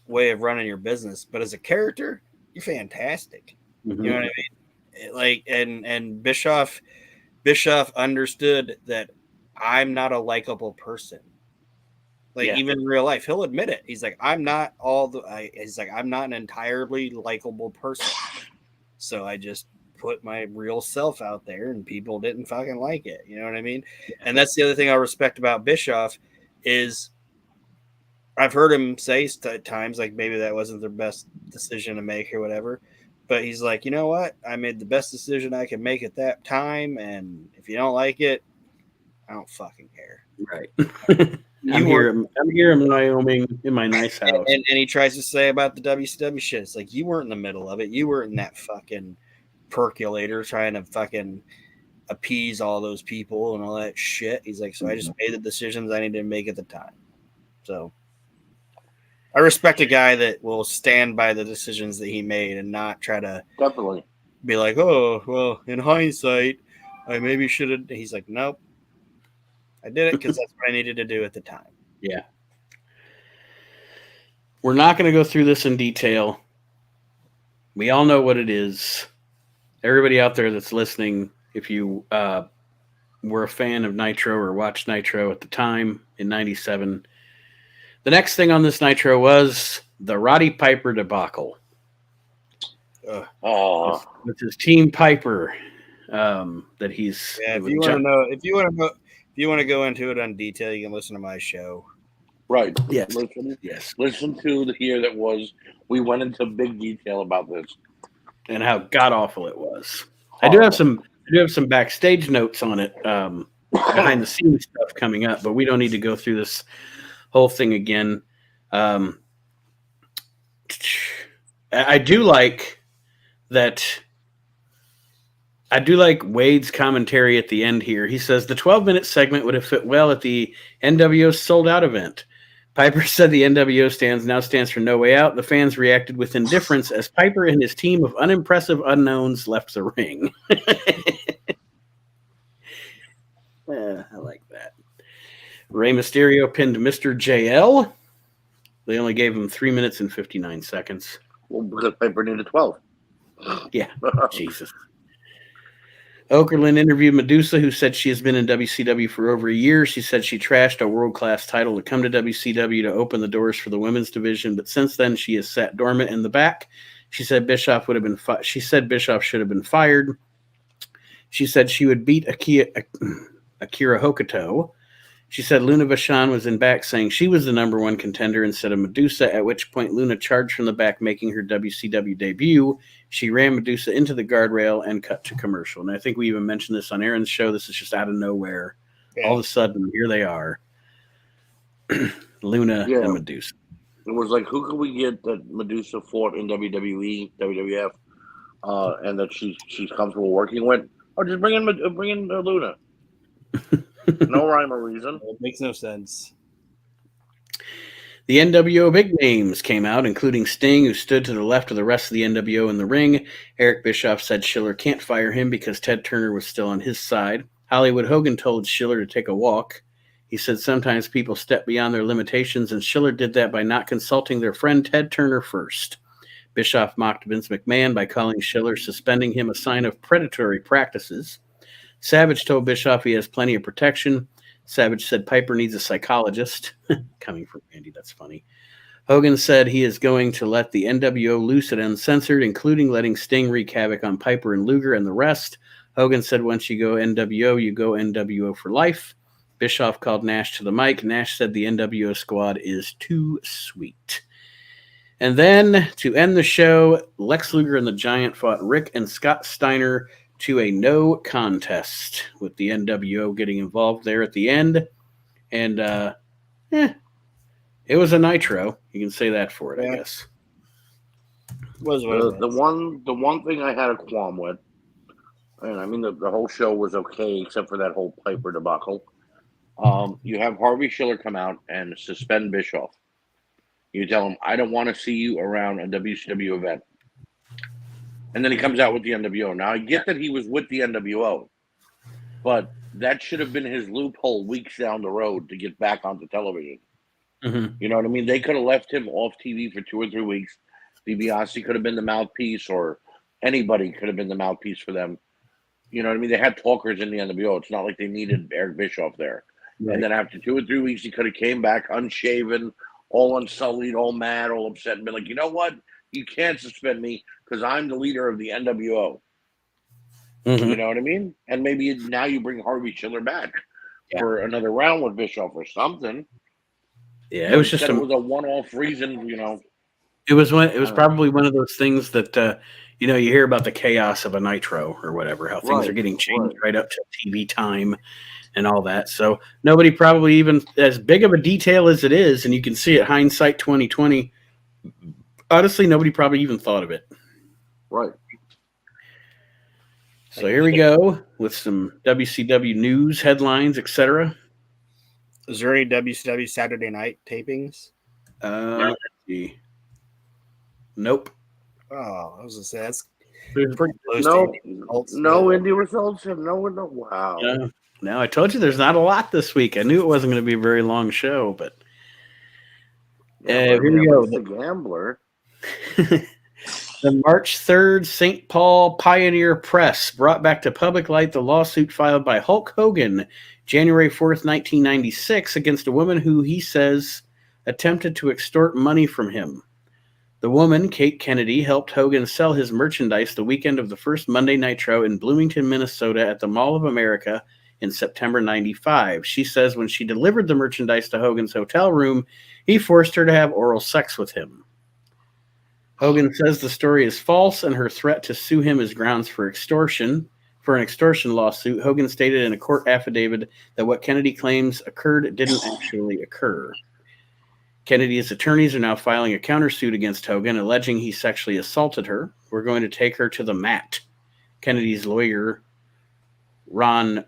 way of running your business, but as a character, you're fantastic. Mhm. You know what I mean? Like, and Bischoff understood that I'm not a likable person. Like, Yeah. even in real life, he'll admit it. He's like, I'm not he's like, I'm not an entirely likable person. So I just put my real self out there, and people didn't fucking like it. You know what I mean? And that's the other thing I respect about Bischoff is I've heard him say at times like maybe that wasn't their best decision to make or whatever. But he's like, you know what? I made the best decision I could make at that time, and if you don't like it, I don't fucking care. Right. You I'm were, here in Wyoming in my nice house. and he tries to say about the WCW shit. It's like you weren't in the middle of it. You were in that fucking percolator trying to fucking appease all those people and all that shit. He's like, so I just made the decisions I needed to make at the time. So I respect a guy that will stand by the decisions that he made and not try to Definitely. be like, oh, well, in hindsight, I maybe should have. He's like, nope. I did it because that's what I needed to do at the time. Yeah. We're not going to go through this in detail. We all know what it is. Everybody out there that's listening, if you were a fan of Nitro or watched Nitro at the time in 97, the next thing on this Nitro was the Roddy Piper debacle. With his team Piper, that he's. Yeah, if you want to go into it on detail, you can listen to my show. Right. Yes. Listen to the year that was. We went into big detail about this and how god awful it was. I do have some backstage notes on it, behind the scenes stuff coming up, but we don't need to go through this whole thing again. I do like that. I do like Wade's commentary at the end here. He says the 12-minute segment would have fit well at the NWO Sold Out event. Piper said the NWO now stands for No Way Out. The fans reacted with indifference as Piper and his team of unimpressive unknowns left the ring. I like that. Rey Mysterio pinned Mr. JL. They only gave him 3 minutes and 59 seconds. Well, because Piper needed 12. Yeah, Jesus. Okerlund interviewed Medusa, who said she has been in WCW for over a year. She said she trashed a world-class title to come to WCW to open the doors for the women's division, but since then she has sat dormant in the back. She said Bischoff should have been fired. She said she would beat Akira Hokuto. She said Luna Vachon was in back saying she was the number one contender instead of Medusa, at which point Luna charged from the back, making her WCW debut. She ran Medusa into the guardrail and cut to commercial. And I think we even mentioned this on Aaron's show. This is just out of nowhere. Yeah. All of a sudden, here they are. Luna and Medusa. It was like, who could we get that Medusa fought in WWE, WWF, and that she's comfortable working with? Oh, just bring in Luna. No rhyme or reason. It makes no sense. The NWO big names came out, including Sting, who stood to the left of the rest of the NWO in the ring. Eric Bischoff said Schiller can't fire him because Ted Turner was still on his side. Hollywood Hogan told Schiller to take a walk. He said sometimes people step beyond their limitations, and Schiller did that by not consulting their friend Ted Turner first. Bischoff mocked Vince McMahon by calling Schiller suspending him a sign of predatory practices. Savage told Bischoff he has plenty of protection. Savage said Piper needs a psychologist. Coming from Randy, that's funny. Hogan said he is going to let the NWO loose at Uncensored, including letting Sting wreak havoc on Piper and Luger and the rest. Hogan said once you go NWO, you go NWO for life. Bischoff called Nash to the mic. Nash said the NWO squad is too sweet. And then, to end the show, Lex Luger and the Giant fought Rick and Scott Steiner to a no contest, with the NWO getting involved there at the end. And, it was a Nitro. You can say that for it, I guess. The one thing I had a qualm with, and I mean the whole show was okay except for that whole Piper debacle. You have Harvey Schiller come out and suspend Bischoff. You tell him, I don't want to see you around a WCW event. And then he comes out with the NWO. Now, I get that he was with the NWO, but that should have been his loophole weeks down the road to get back onto television. Mm-hmm. You know what I mean? They could have left him off TV for 2 or 3 weeks, DiBiase could have been the mouthpiece, or anybody could have been the mouthpiece for them. You know what I mean? They had talkers in the NWO. It's not like they needed Eric Bischoff there. Right. And then after 2 or 3 weeks, he could have came back unshaven, all unsullied, all mad, all upset, and been like, you know what? You can't suspend me because I'm the leader of the NWO. Mhm. You know what I mean? And maybe now you bring Harvey Schiller back Yeah. for another round with Bischoff or something. Yeah, it was just it was a one-off reason, you know. It was probably one of those things that you hear about the chaos of a Nitro or whatever, how things are getting changed right up to TV time and all that. So nobody probably even, as big of a detail as it is, and you can see it hindsight 2020. Honestly, nobody probably even thought of it. Right. So here we go with some WCW news headlines, etc. Is there any WCW Saturday night tapings? Let's see. Nope. Oh, I was gonna say that's There's- pretty close. No, to Indie results. no indie results, and no. Wow. No, I told you there's not a lot this week. I knew it wasn't going to be a very long show, but here we go. The Gambler. The March 3rd St. Paul Pioneer Press brought back to public light the lawsuit filed by Hulk Hogan January 4th, 1996, against a woman who he says attempted to extort money from him. The woman, Kate Kennedy, helped Hogan sell his merchandise the weekend of the first Monday Nitro in Bloomington, Minnesota at the Mall of America in September 95. She says when she delivered the merchandise to Hogan's hotel room, he forced her to have oral sex with him. Hogan says the story is false and her threat to sue him is grounds for extortion. For an extortion lawsuit, Hogan stated in a court affidavit that what Kennedy claims occurred didn't actually occur. Kennedy's attorneys are now filing a countersuit against Hogan, alleging he sexually assaulted her. We're going to take her to the mat. Kennedy's lawyer, Ron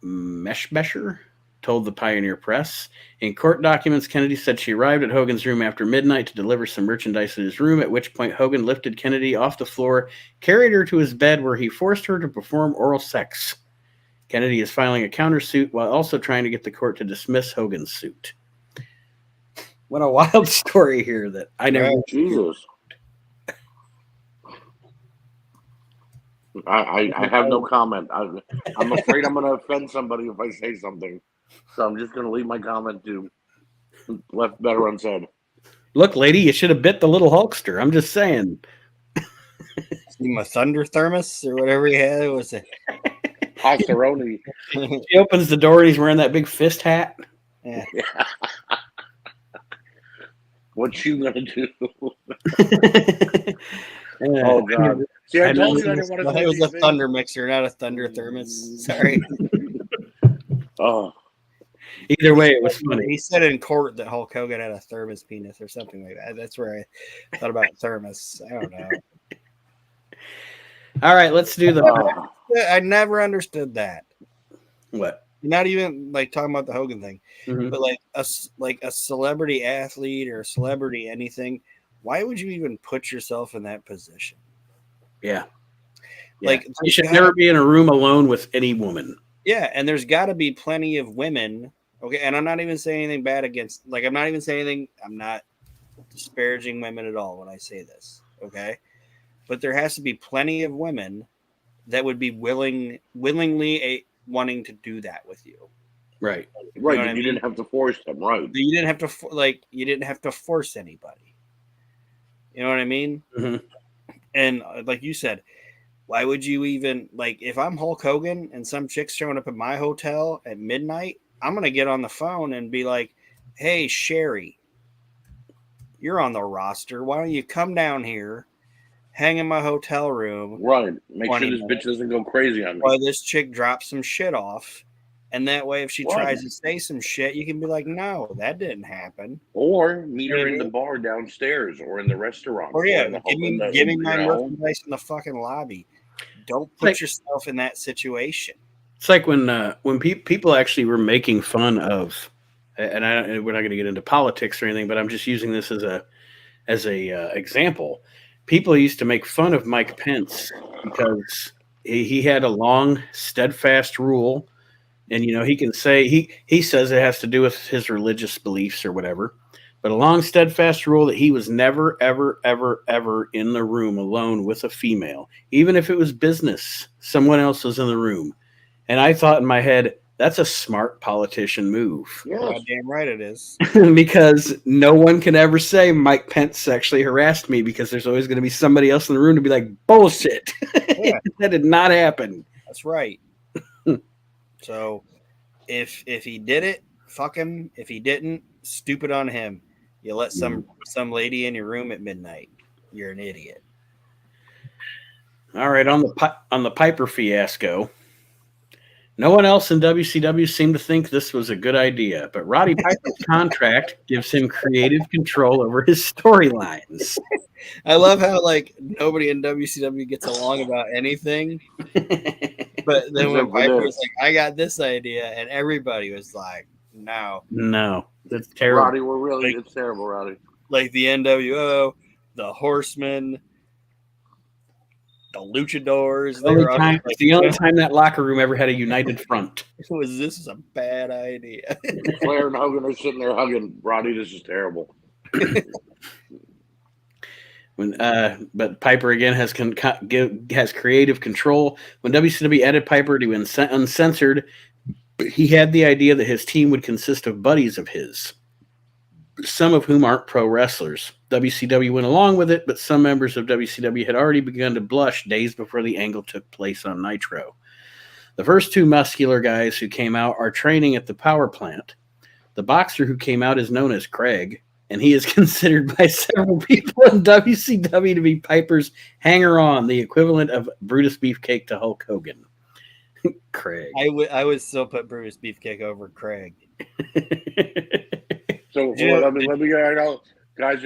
Meshbesher, told the Pioneer Press. In court documents, Kennedy said she arrived at Hogan's room after midnight to deliver some merchandise in his room, at which point Hogan lifted Kennedy off the floor, carried her to his bed where he forced her to perform oral sex. Kennedy is filing a countersuit while also trying to get the court to dismiss Hogan's suit. What a wild story here that I never. Jesus. I have no comment. I'm afraid I'm going to offend somebody if I say something. So I'm just going to leave my comment to left better unsaid. Look, lady, you should have bit the little Hulkster. I'm just saying. See my Thunder Thermos or whatever he had. Was it? Passeroni. He opens the door and he's wearing that big fist hat. Yeah. What you gonna do? Oh God! See, I told you I didn't want to. It was a Thunder mixer, not a Thunder Thermos. Sorry. Oh. Either way, it was funny. He said in court that Hulk Hogan had a thermos penis or something like that. That's where I thought about thermos. I don't know. All right, let's do the. I never understood that. What? Not even like talking about the Hogan thing, Mm-hmm. but like a celebrity athlete or a celebrity anything. Why would you even put yourself in that position? Yeah. Like you should never be in a room alone with any woman. Yeah, and there's got to be plenty of women. Okay, and I'm not even saying anything bad against. Like, I'm not even saying anything. I'm not disparaging women at all when I say this. Okay, but there has to be plenty of women that would be willingly wanting to do that with you. Right. You Right. know what I You mean? didn't have to force them. Right. You didn't have to you didn't have to force anybody. You know what I mean? Mm-hmm. And like you said, why would you even if I'm Hulk Hogan and some chick's showing up at my hotel at midnight, I'm gonna get on the phone and be like, "Hey, Sherry, you're on the roster. Why don't you come down here, hang in my hotel room, Right? Make sure 20 this minutes. bitch doesn't go crazy on me." while this chick drops some shit off." And that way, if she Right. tries to say some shit, you can be like, "No, that didn't happen." Or meet her in the bar downstairs, or in the restaurant. Or yeah, in the, give me my merchandise in the fucking lobby. Don't put yourself in that situation. It's like when people actually were making fun of, and we're not going to get into politics or anything, but I'm just using this as a example. People used to make fun of Mike Pence because he had a long, steadfast rule, and he can say he says it has to do with his religious beliefs or whatever, but a long, steadfast rule that he was never, ever, ever, ever in the room alone with a female. Even if it was business, someone else was in the room. And I thought in my head, that's a smart politician move. Yes. Goddamn right it is. Because no one can ever say Mike Pence sexually harassed me, because there's always going to be somebody else in the room to be like, bullshit. Yeah. That did not happen. That's right. So if he did it, fuck him. If he didn't, stupid on him. You let some lady in your room at midnight. You're an idiot. All right, on the Piper fiasco, no one else in WCW seemed to think this was a good idea, but Roddy Piper's contract gives him creative control over his storylines. I love how like nobody in WCW gets along about anything, but then when Piper was like, "I got this idea," and everybody was like, "No, that's terrible." Roddy, it's terrible, Roddy. Like the NWO, the Horsemen, the Luchadors. The only time that locker room ever had a united front. This is a bad idea. Flair and Hogan are sitting there hugging Roddy. This is terrible. But Piper again has creative control. When WCW added Piper to Uncensored, he had the idea that his team would consist of buddies of his, some of whom aren't pro wrestlers. WCW went along with it, but some members of WCW had already begun to blush days before the angle took place on Nitro. The first two muscular guys who came out are training at the power plant. The boxer who came out is known as Craig, and he is considered by several people in WCW to be Piper's hanger-on, the equivalent of Brutus Beefcake to Hulk Hogan. Craig. I would still put Brutus Beefcake over Craig. So let me get it out. Guys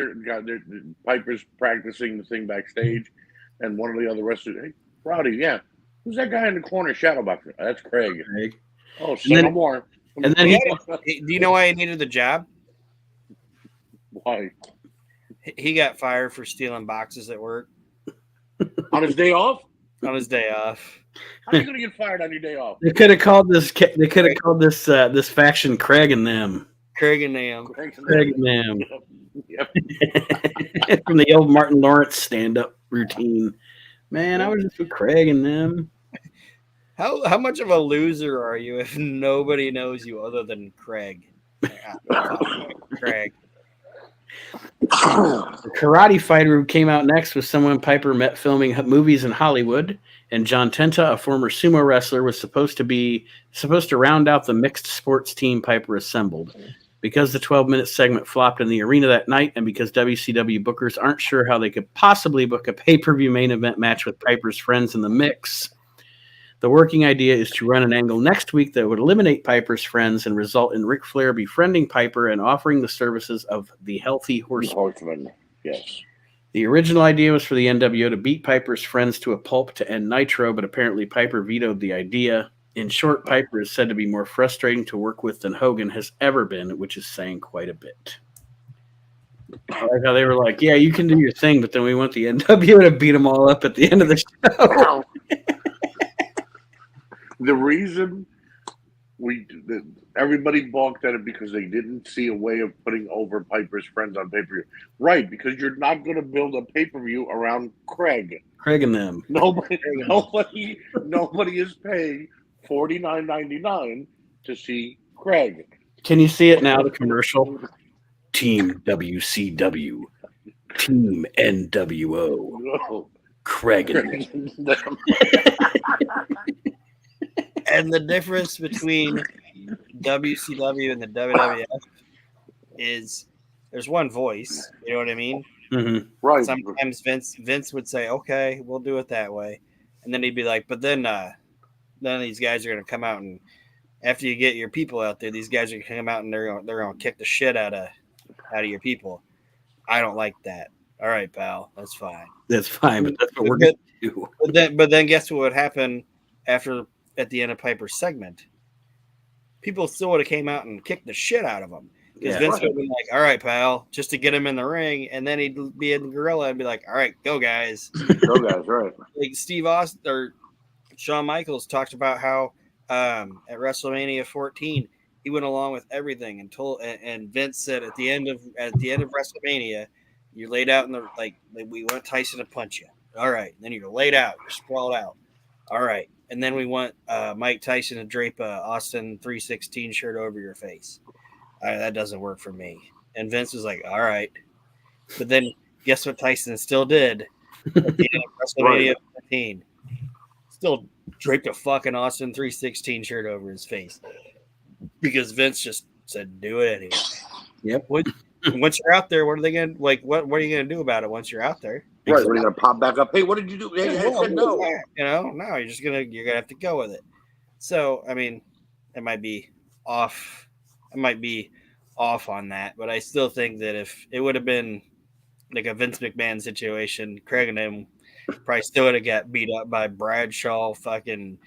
Piper's practicing the thing backstage, and one of the other wrestlers, hey, Roddy, yeah, who's that guy in the corner shadow boxer? That's Craig. Oh, say no more. And then do you know why he needed the job? Why? He got fired for stealing boxes at work. On his day off? On his day off. How are you going to get fired on your day off? They could have called this. This faction Craig and them. Craig and them. Yep. From the old Martin Lawrence stand-up routine. Man, I was just with Craig and them. How much of a loser are you if nobody knows you other than Craig? Craig. The karate fighter who came out next was someone Piper met filming movies in Hollywood, and John Tenta, a former sumo wrestler, was supposed to round out the mixed sports team Piper assembled. Because the 12-minute segment flopped in the arena that night, and because WCW bookers aren't sure how they could possibly book a pay-per-view main event match with Piper's friends in the mix, the working idea is to run an angle next week that would eliminate Piper's friends and result in Ric Flair befriending Piper and offering the services of the Healthy Horseman. Yes. The original idea was for the NWO to beat Piper's friends to a pulp to end Nitro, but apparently Piper vetoed the idea. In short, Piper is said to be more frustrating to work with than Hogan has ever been, which is saying quite a bit. I like how they were like, yeah, you can do your thing, but then we want the NWO to beat them all up at the end of the show. The reason everybody balked at it because they didn't see a way of putting over Piper's friends on pay-per-view. Right, because you're not going to build a pay-per-view around Craig. Craig and them. Nobody is paying $49.99 to see Craig. Can you see it now, the commercial? Team WCW. Team NWO. No. Craig and them. And the difference between WCW and the WWF is there's one voice. You know what I mean? Mm-hmm. Right. Sometimes Vince would say, "Okay, we'll do it that way," and then he'd be like, "But then these guys are going to come out, and after you get your people out there, these guys are going to come out and they're going to kick the shit out of your people. I don't like that. All right, pal, that's fine. That's fine, but that's what we're going to do. But then guess what would happen at the end of Piper's segment? People still would have came out and kicked the shit out of him. Because Vince would have been like, all right, pal, just to get him in the ring. And then he'd be in the gorilla and be like, all right, go, guys. Go, guys, right. Like Steve Austin or Shawn Michaels talked about how at WrestleMania 14, He went along with everything and and Vince said at the end of WrestleMania, you're laid out in the we want Tyson to punch you. All right, and then you're laid out, you're sprawled out. All right, and then we want Mike Tyson to drape a Austin 316 shirt over your face. That doesn't work for me. And Vince was like, all right, but then guess what Tyson still did at the end of WrestleMania 15? Still draped a fucking Austin 316 shirt over his face because Vince just said, "Do it anyway." Yep. Once you're out there, what are they gonna like? What are you gonna do about it once you're out there? Right, we're gonna pop back up. Hey, what did you do? Hey, I said no. No, you're gonna have to go with it. So, I mean, it might be off. I might be off on that, but I still think that if it would have been like a Vince McMahon situation, Craig and him probably still would have got beat up by Bradshaw, fucking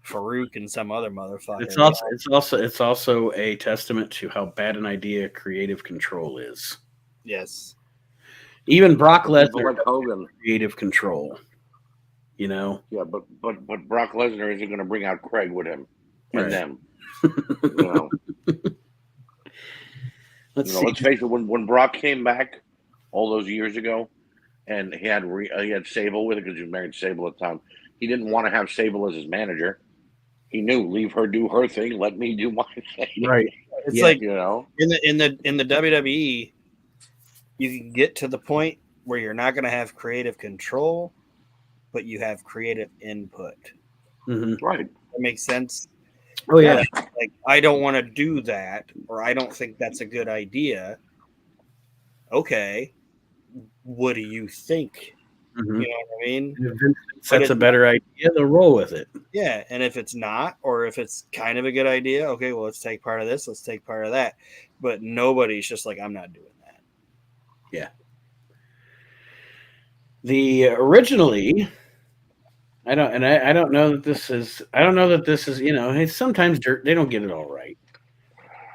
Farouk, and some other motherfucker. It's also a testament to how bad an idea creative control is. Yes. Even Brock Lesnar like Hogan, creative control. You know. Yeah, but Brock Lesnar isn't going to bring out Craig with him and them. Let's face it. When Brock came back all those years ago, and he had Sable with it because he was married to Sable at the time. He didn't want to have Sable as his manager. He knew, leave her do her thing, let me do my thing. Right. It's like in the WWE, you can get to the point where you're not going to have creative control, but you have creative input. Mm-hmm. Right. That makes sense. Oh yeah. Like I don't want to do that, or I don't think that's a good idea. Okay. What do you think? Mm-hmm. You know what I mean? If that's a better idea, they'll roll with it. Yeah, and if it's not, or if it's kind of a good idea, okay, well, let's take part of this, let's take part of that. But nobody's just like, I'm not doing that. Yeah. The originally, I don't know that this is, you know, sometimes they don't get it all right.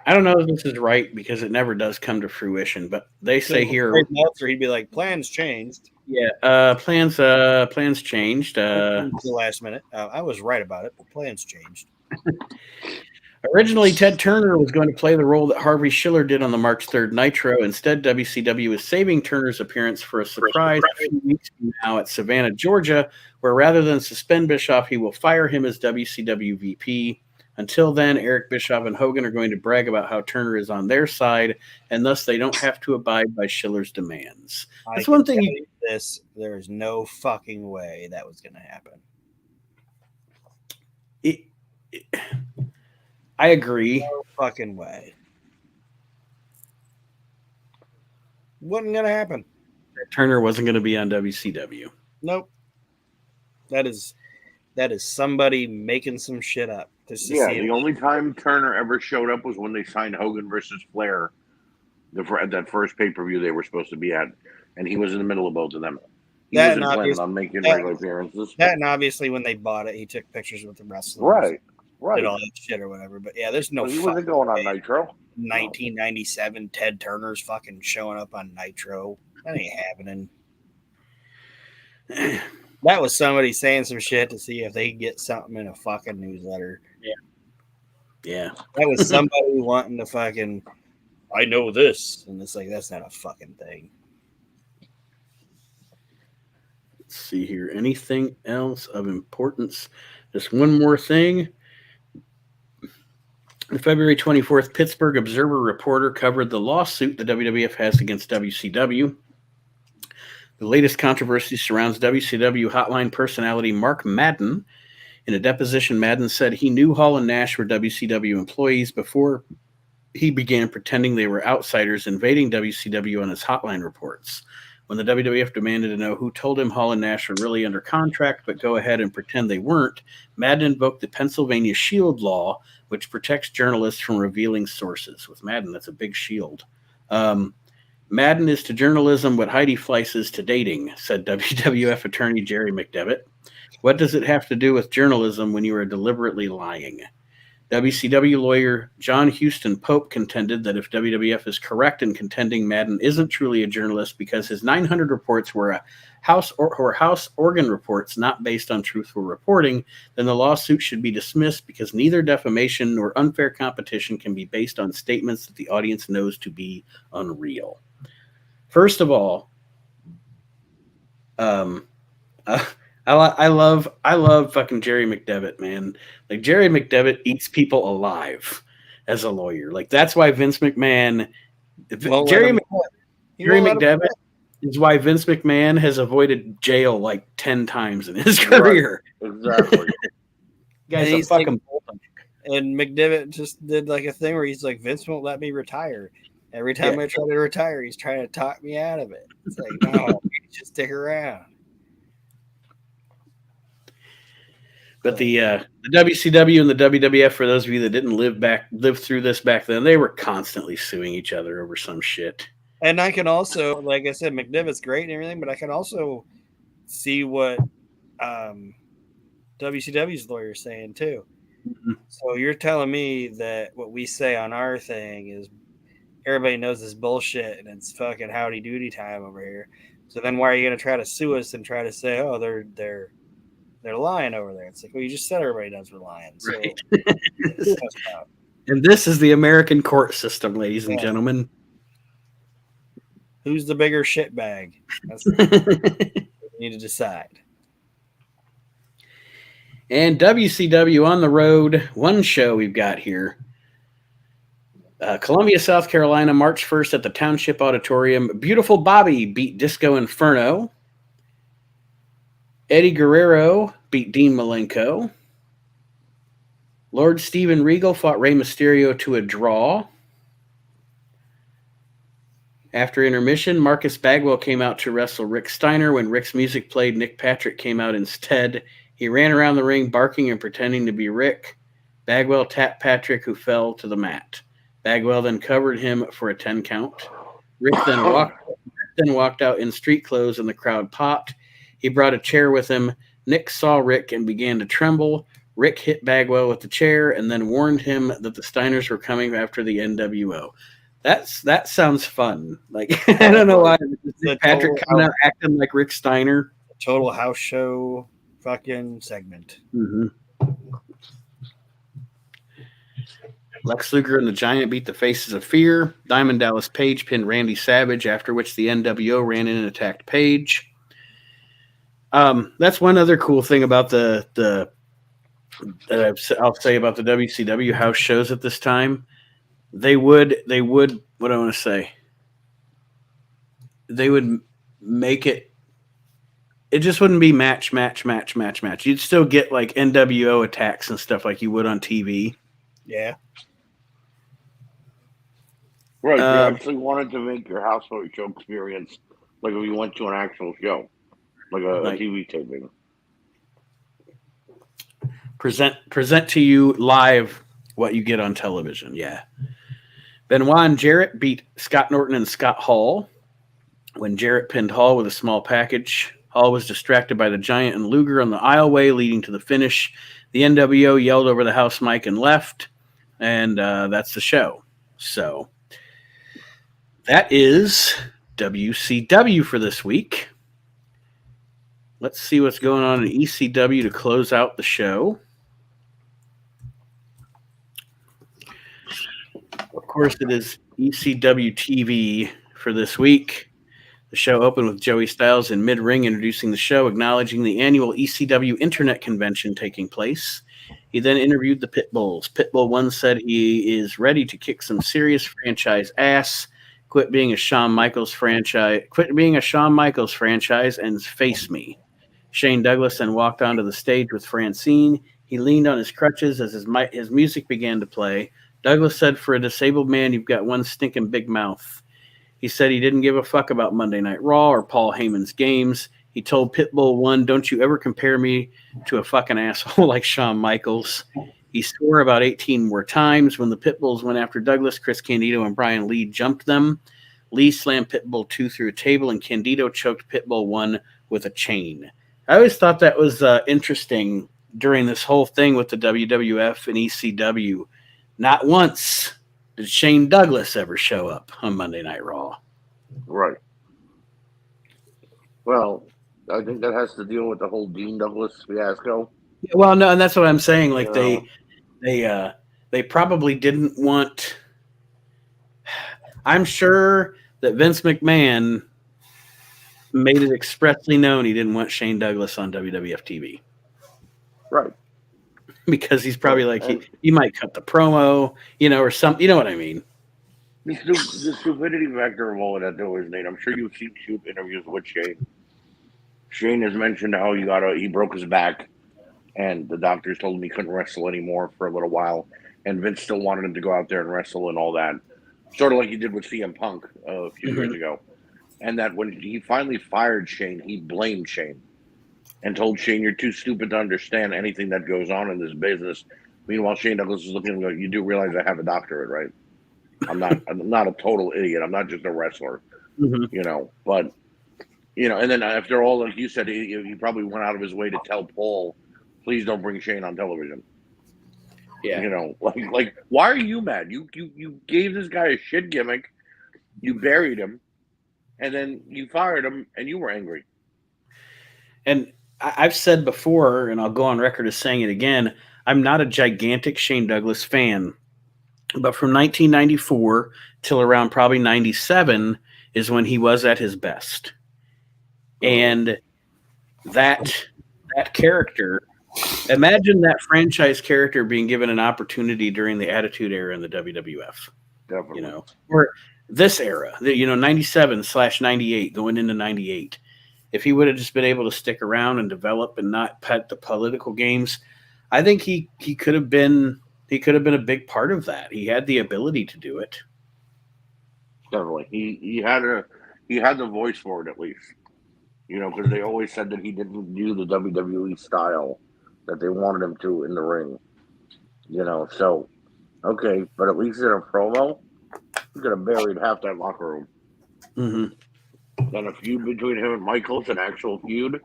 I don't know if this is right because it never does come to fruition, but they say here, he'd be like, plans changed. Yeah, plans changed. The last minute, I was right about it, but plans changed. Originally, Ted Turner was going to play the role that Harvey Schiller did on the March 3rd Nitro. Instead, WCW is saving Turner's appearance for a surprise a few weeks from now at Savannah, Georgia, where rather than suspend Bischoff, he will fire him as WCW VP. Until then, Eric Bischoff and Hogan are going to brag about how Turner is on their side, and thus they don't have to abide by Schiller's demands. That's one thing. There is no fucking way that was going to happen. I agree. No fucking way. Wasn't going to happen. Turner wasn't going to be on WCW. Nope. That is somebody making some shit up. The only time Turner ever showed up was when they signed Hogan versus Flair, at that first pay-per-view they were supposed to be at, and he was in the middle of both of them. He wasn't planning on making regular appearances. That and obviously when they bought it, he took pictures with the wrestlers. Right. Did all that shit or whatever. But yeah, there's no. He wasn't going on Nitro. 1997, Ted Turner's fucking showing up on Nitro. That ain't happening. That was somebody saying some shit to see if they could get something in a fucking newsletter. Yeah. That was somebody wanting to fucking, I know this. And it's like, that's not a fucking thing. Let's see here. Anything else of importance? Just one more thing. The February 24th Pittsburgh Observer reporter covered the lawsuit the WWF has against WCW. The latest controversy surrounds WCW hotline personality Mark Madden. In a deposition, Madden said he knew Hall and Nash were WCW employees before he began pretending they were outsiders invading WCW on his hotline reports. When the WWF demanded to know who told him Hall and Nash were really under contract but go ahead and pretend they weren't, Madden invoked the Pennsylvania Shield Law, which protects journalists from revealing sources. With Madden, that's a big shield. Madden is to journalism what Heidi Fleiss is to dating, said WWF attorney Jerry McDevitt. What does it have to do with journalism when you are deliberately lying? WCW lawyer John Houston Pope contended that if WWF is correct in contending Madden isn't truly a journalist because his 900 reports were house organ reports not based on truthful reporting, then the lawsuit should be dismissed because neither defamation nor unfair competition can be based on statements that the audience knows to be unreal. First of all, I love fucking Jerry McDevitt, man. Like, Jerry McDevitt eats people alive as a lawyer. Like, that's why Vince McMahon, Jerry McDevitt is why Vince McMahon has avoided jail like 10 times in his career. Right. Exactly. Guy's a fucking bulldog. And McDevitt just did like a thing where he's like, Vince won't let me retire. Every time I try to retire, he's trying to talk me out of it. It's like, no, just stick around. But the WCW and the WWF, for those of you that didn't live through this back then, they were constantly suing each other over some shit. And I can also, like I said, McDevitt's great and everything, but I can also see what WCW's lawyer's saying too. Mm-hmm. So you're telling me that what we say on our thing is everybody knows this bullshit and it's fucking howdy doody time over here. So then why are you going to try to sue us and try to say, oh, they're lying over there? It's like, well, you just said everybody knows we're lying. So, right. And this is the American court system, ladies and gentlemen. Who's the bigger shitbag? That's what we need to decide. And WCW on the road, one show we've got here. Columbia, South Carolina, March 1st at the Township Auditorium. Beautiful Bobby beat Disco Inferno. Eddie Guerrero beat Dean Malenko. Lord Steven Regal fought Rey Mysterio to a draw. After intermission, Marcus Bagwell came out to wrestle Rick Steiner. When Rick's music played, Nick Patrick came out instead. He ran around the ring barking and pretending to be Rick. Bagwell tapped Patrick, who fell to the mat. Bagwell then covered him for a 10 count. Rick then walked out in street clothes and the crowd popped. He brought a chair with him. Nick saw Rick and began to tremble. Rick hit Bagwell with the chair and then warned him that the Steiners were coming after the NWO. That sounds fun. Like, I don't know why Patrick coming out acting like Rick Steiner. Total house show fucking segment. Mm-hmm. Lex Luger and the Giant beat the Faces of Fear. Diamond Dallas Page pinned Randy Savage, after which the NWO ran in and attacked Page. That's one other cool thing about I'll say about the WCW house shows at this time. They would what I want to say. They would make it just wouldn't be match. You'd still get like NWO attacks and stuff like you would on TV. Yeah. Right. You actually wanted to make your house show experience like if you went to an actual show, like a TV taping. Present to you live what you get on television. Yeah. Benoit and Jarrett beat Scott Norton and Scott Hall. When Jarrett pinned Hall with a small package, Hall was distracted by the Giant and Luger on the aisleway, leading to the finish. The NWO yelled over the house mic and left, and that's the show. So that is WCW for this week. Let's see what's going on in ECW to close out the show. Of course, it is ECW TV for this week. The show opened with Joey Styles in mid-ring introducing the show, acknowledging the annual ECW Internet Convention taking place. He then interviewed the Pitbulls. Pitbull 1 said he is ready to kick some serious franchise ass, quit being a Shawn Michaels franchise, and face me. Shane Douglas then walked onto the stage with Francine. He leaned on his crutches as his music began to play. Douglas said, "For a disabled man, you've got one stinking big mouth." He said he didn't give a fuck about Monday Night Raw or Paul Heyman's games. He told Pitbull 1, "Don't you ever compare me to a fucking asshole like Shawn Michaels." He swore about 18 more times. When the Pitbulls went after Douglas, Chris Candido and Brian Lee jumped them. Lee slammed Pitbull 2 through a table, and Candido choked Pitbull 1 with a chain. I always thought that was interesting during this whole thing with the WWF and ECW, not once did Shane Douglas ever show up on Monday Night Raw. Right. Well, I think that has to deal with the whole Dean Douglas fiasco. Yeah, well, no, and that's what I'm saying. Like You know. they probably didn't want. I'm sure that Vince McMahon made it expressly known he didn't want Shane Douglas on WWF TV. Right. Because he's probably like, he might cut the promo, or something. You know what I mean? The stupidity factor of all of that, though, is, Nate, I'm sure you've seen shoot interviews with Shane. Shane has mentioned how he broke his back, and the doctors told him he couldn't wrestle anymore for a little while, and Vince still wanted him to go out there and wrestle and all that, sort of like he did with CM Punk a few years ago. And that when he finally fired Shane, he blamed Shane and told Shane, "You're too stupid to understand anything that goes on in this business." Meanwhile, Shane Douglas is looking at him going, "You do realize I have a doctorate, right? I'm not a total idiot. I'm not just a wrestler, But and then after all, like you said, he probably went out of his way to tell Paul, "Please don't bring Shane on television." Yeah. Like why are you mad? You gave this guy a shit gimmick, you buried him, and then you fired him, and you were angry. And I've said before, and I'll go on record as saying it again, I'm not a gigantic Shane Douglas fan. But from 1994 till around probably 97 is when he was at his best. And that character, imagine that franchise character being given an opportunity during the Attitude Era in the WWF. Definitely. Or this era, 97/98, going into 98. If he would have just been able to stick around and develop and not pet the political games, I think he could have been a big part of that. He had the ability to do it. Definitely. He had the voice for it, at least. Because they always said that he didn't do the WWE style that they wanted him to in the ring. So okay, but at least in a promo, he could have buried half that locker room. Mm-hmm. Then a feud between him and Michaels, an actual feud,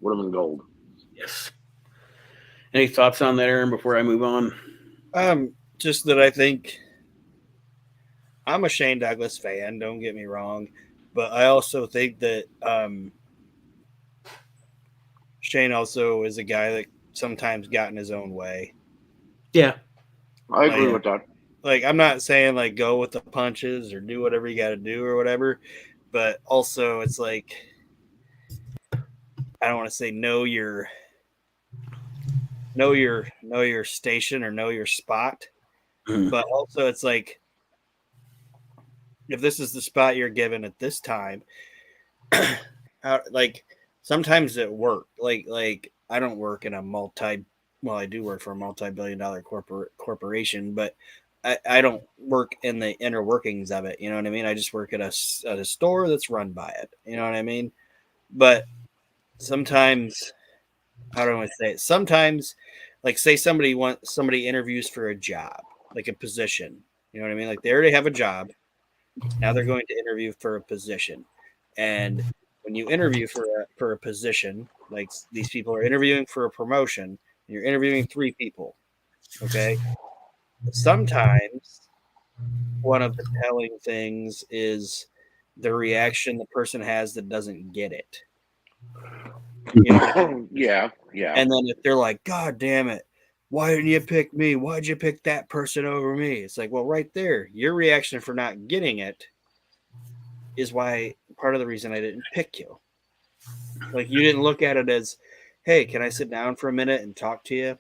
would have been gold. Yes. Any thoughts on that, Aaron, before I move on? Just that I think I'm a Shane Douglas fan, don't get me wrong, but I also think that Shane also is a guy that sometimes got in his own way. Yeah. I agree with that. Like, I'm not saying like go with the punches or do whatever you got to do or whatever, but also it's like, I don't want to say know your station or know your spot, but also it's like, if this is the spot you're given at this time, like sometimes it work. Like I don't work in I do work for a multi-billion-dollar corporation, but I don't work in the inner workings of it. You know what I mean? I just work at a store that's run by it. You know what I mean? But sometimes, how do I say it? Sometimes, like say somebody interviews for a job, like a position. You know what I mean? Like they already have a job. Now they're going to interview for a position. And when you interview for a position, like these people are interviewing for a promotion, you're interviewing 3 people. Okay. Sometimes one of the telling things is the reaction the person has that doesn't get it. Yeah. And then if they're like, "God damn it, why didn't you pick me? Why'd you pick that person over me?" It's like, well, right there, your reaction for not getting it is why part of the reason I didn't pick you. Like you didn't look at it as, "Hey, can I sit down for a minute and talk to you?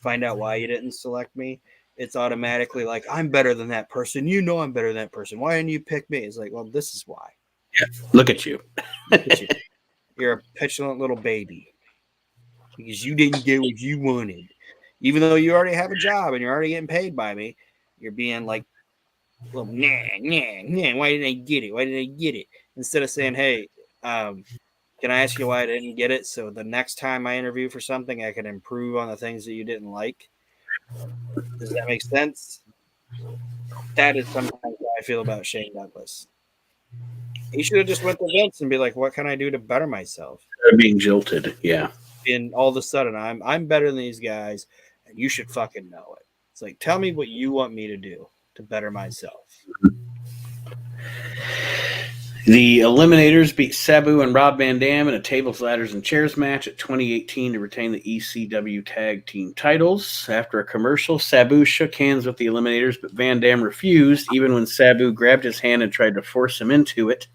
Find out why you didn't select me." It's automatically like, "I'm better than that person. You know I'm better than that person. Why didn't you pick me?" It's like, well, this is why. Yeah. Look at you. You're a petulant little baby because you didn't get what you wanted. Even though you already have a job and you're already getting paid by me, you're being like, well, nah, why didn't I get it? Why did I get it? Instead of saying, "Hey, can I ask you why I didn't get it? So the next time I interview for something, I can improve on the things that you didn't like." Does that make sense? That is sometimes how I feel about Shane Douglas. He should have just went to Vince and be like, "What can I do to better myself?" Being jilted. Yeah. and all of a sudden I'm better than these guys, and you should fucking know it. It's like, tell me what you want me to do to better myself. The Eliminators beat Sabu and Rob Van Dam in a tables, ladders, and chairs match at 2018 to retain the ECW Tag Team titles. After a commercial, Sabu shook hands with the Eliminators, but Van Dam refused, even when Sabu grabbed his hand and tried to force him into it.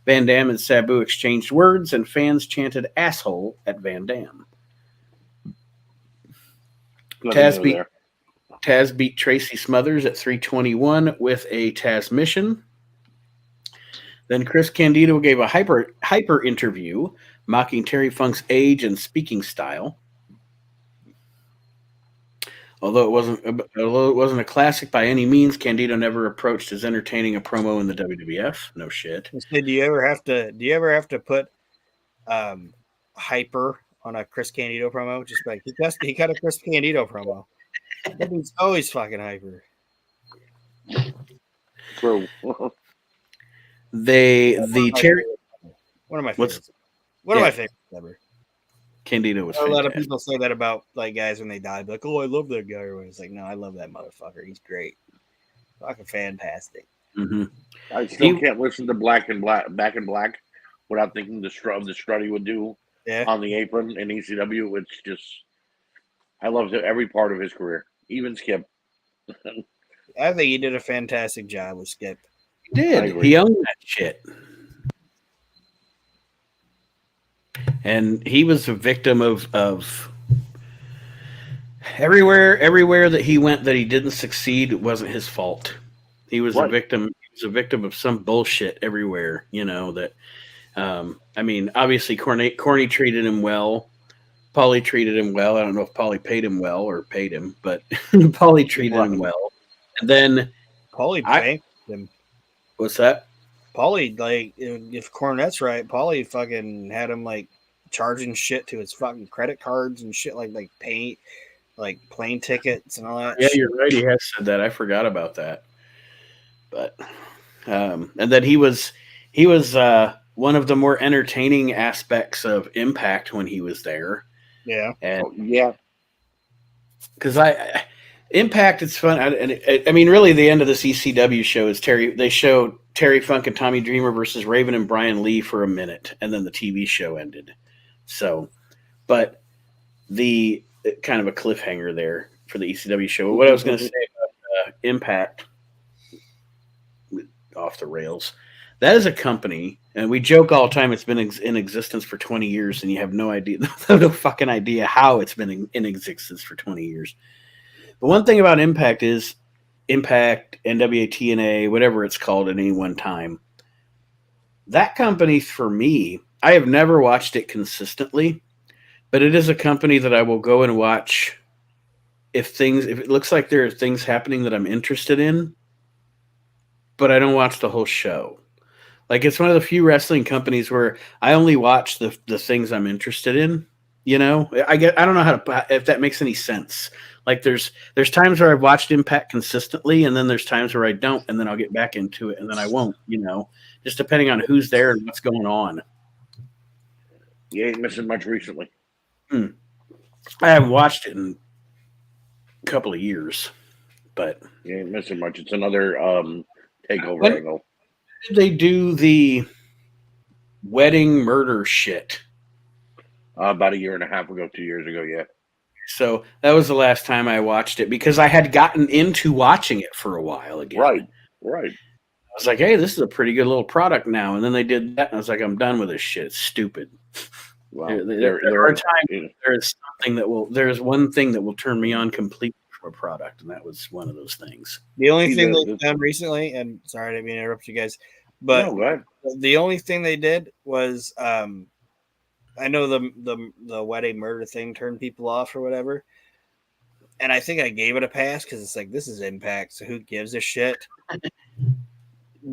Van Dam and Sabu exchanged words, and fans chanted "asshole" at Van Dam. Taz beat Tracy Smothers at 321 with a Taz mission. Then Chris Candido gave a hyper interview, mocking Terry Funk's age and speaking style. Although it wasn't a classic by any means, Candido never approached as entertaining a promo in the WWF. No shit. Do you ever have to put hyper on a Chris Candido promo? Just like he cut a Chris Candido promo. He's always fucking hyper. True. One of my favorites. One of my favorites ever. Candido was a lot of people say that about like guys when they die. Like, oh, I love that guy. Or it's like, no, I love that motherfucker. He's great. Fucking fantastic. Mm-hmm. I still can't listen to Back in Black without thinking the strut he would do on the apron in ECW. It's just, I loved every part of his career, even Skip. I think he did a fantastic job with Skip. He did. He owned that shit. And he was a victim of everywhere that he went that he didn't succeed. It wasn't his fault. He was a victim. He was a victim of some bullshit everywhere. You know that. I mean, obviously, Corny treated him well. Paulie treated him well. I don't know if Paulie paid him well or paid him, but Paulie treated him well. And then Paulie banked him. What's that? Paulie, like, if Cornette's right, Paulie fucking had him like charging shit to his fucking credit cards and shit, like paint, like plane tickets and all that. Yeah, you're right. He has said that. I forgot about that. But and then he was one of the more entertaining aspects of Impact when he was there. Yeah, and because Impact, it's fun. I mean, really, the end of this ECW show is they show Terry Funk and Tommy Dreamer versus Raven and Brian Lee for a minute, and then the TV show ended. So, but the kind of a cliffhanger there for the ECW show. What I was going to say about Impact, off the rails, that is a company, and we joke all the time it's been in existence for 20 years, and you have no fucking idea how it's been in existence for 20 years. The one thing about Impact is Impact, NWA, TNA, whatever it's called at any one time. That company, for me, I have never watched it consistently, but it is a company that I will go and watch if it looks like there are things happening that I'm interested in, but I don't watch the whole show. Like, it's one of the few wrestling companies where I only watch the things I'm interested in. You know, I don't know if that makes any sense. Like, there's times where I've watched Impact consistently, and then there's times where I don't, and then I'll get back into it, and then I won't. You know, just depending on who's there and what's going on. You ain't missing much recently. I haven't watched it in a couple of years, but you ain't missing much. It's another takeover angle. Did they do the wedding murder shit? About 1.5 years ago, 2 years ago, yeah. So that was the last time I watched it because I had gotten into watching it for a while again. Right. I was like, hey, this is a pretty good little product now. And then they did that, and I was like, I'm done with this shit. It's stupid. Wow. There are times there's one thing that will turn me on completely from a product, and that was one of those things. The only thing they've done recently, and sorry I didn't mean to interrupt you guys, but the only thing they did was I know the wedding murder thing turned people off or whatever, and I think I gave it a pass because it's like, this is Impact, so who gives a shit?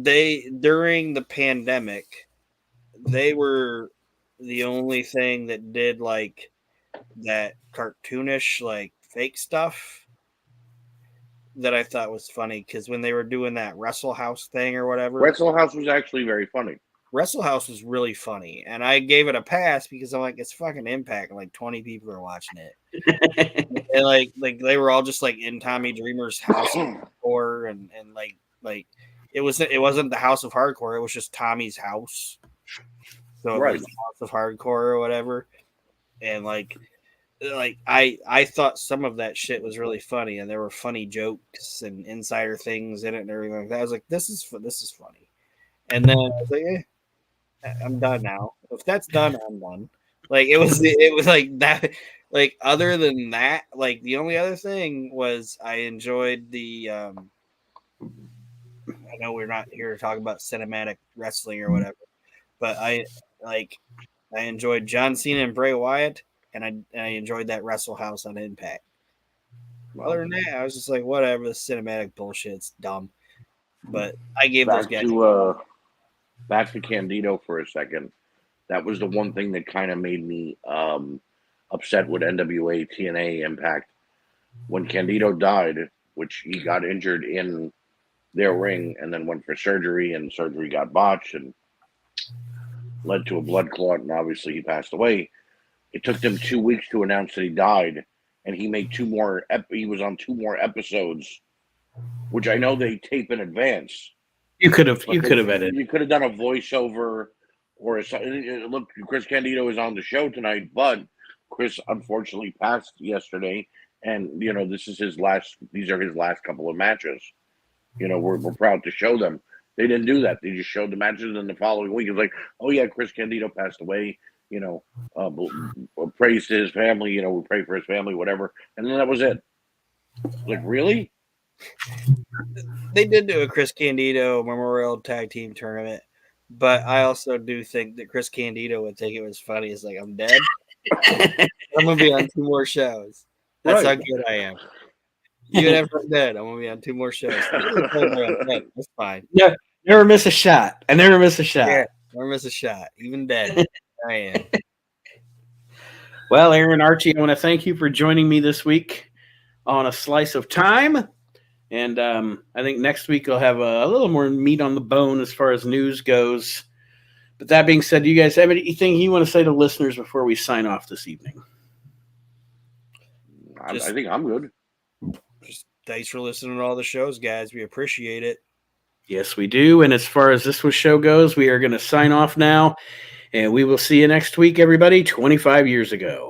During the pandemic, they were the only thing that did like that cartoonish like fake stuff that I thought was funny, because when they were doing that Wrestle House thing or whatever, Wrestle House was actually very funny. Wrestle House was really funny, and I gave it a pass because I'm like, it's fucking Impact, and like 20 people are watching it, and like they were all just like in Tommy Dreamer's house hardcore, and like it wasn't the House of Hardcore, it was just Tommy's house, so it was the House of Hardcore or whatever, and like I thought some of that shit was really funny, and there were funny jokes and insider things in it and everything like that. I was like, this is funny, and then I was like, I'm done now. If that's done, I'm done. Like it was like that. Like other than that, like the only other thing was I enjoyed the. I know we're not here to talk about cinematic wrestling or whatever, but I enjoyed John Cena and Bray Wyatt, and I enjoyed that Wrestle House on Impact. Other than that, I was just like, whatever, the cinematic bullshit's dumb. But I gave those guys back to Candido for a second. That was the one thing that kind of made me upset with NWA, TNA, Impact. When Candido died, which he got injured in their ring and then went for surgery, and surgery got botched and led to a blood clot, and obviously he passed away. It took them 2 weeks to announce that he died, and he made he was on 2 more episodes, which I know they tape in advance. You could have edited. You could have done a voiceover or look. Chris Candido is on the show tonight, but Chris unfortunately passed yesterday, and this is his last. These are his last couple of matches. We're proud to show them. They didn't do that. They just showed the matches, and the following week it's like, oh yeah, Chris Candido passed away. Praise to his family. We pray for his family, whatever, and then that was it. Like, really? They did do a Chris Candido Memorial Tag Team Tournament, but I also do think that Chris Candido would think it was funny. It's like, I'm dead. I'm gonna be on 2 more shows. That's how good I am. Even after I'm dead, I'm gonna be on 2 more shows. That's fine. Yeah, never miss a shot. I never miss a shot. Yeah, never miss a shot. Even dead, I am. Well, Aaron, Archie, I want to thank you for joining me this week on A Slice of Time. And I think next week I'll have a little more meat on the bone as far as news goes. But that being said, do you guys have anything you want to say to listeners before we sign off this evening? I think I'm good. Just thanks for listening to all the shows, guys. We appreciate it. Yes, we do. And as far as this show goes, we are going to sign off now. And we will see you next week, everybody, 25 years ago.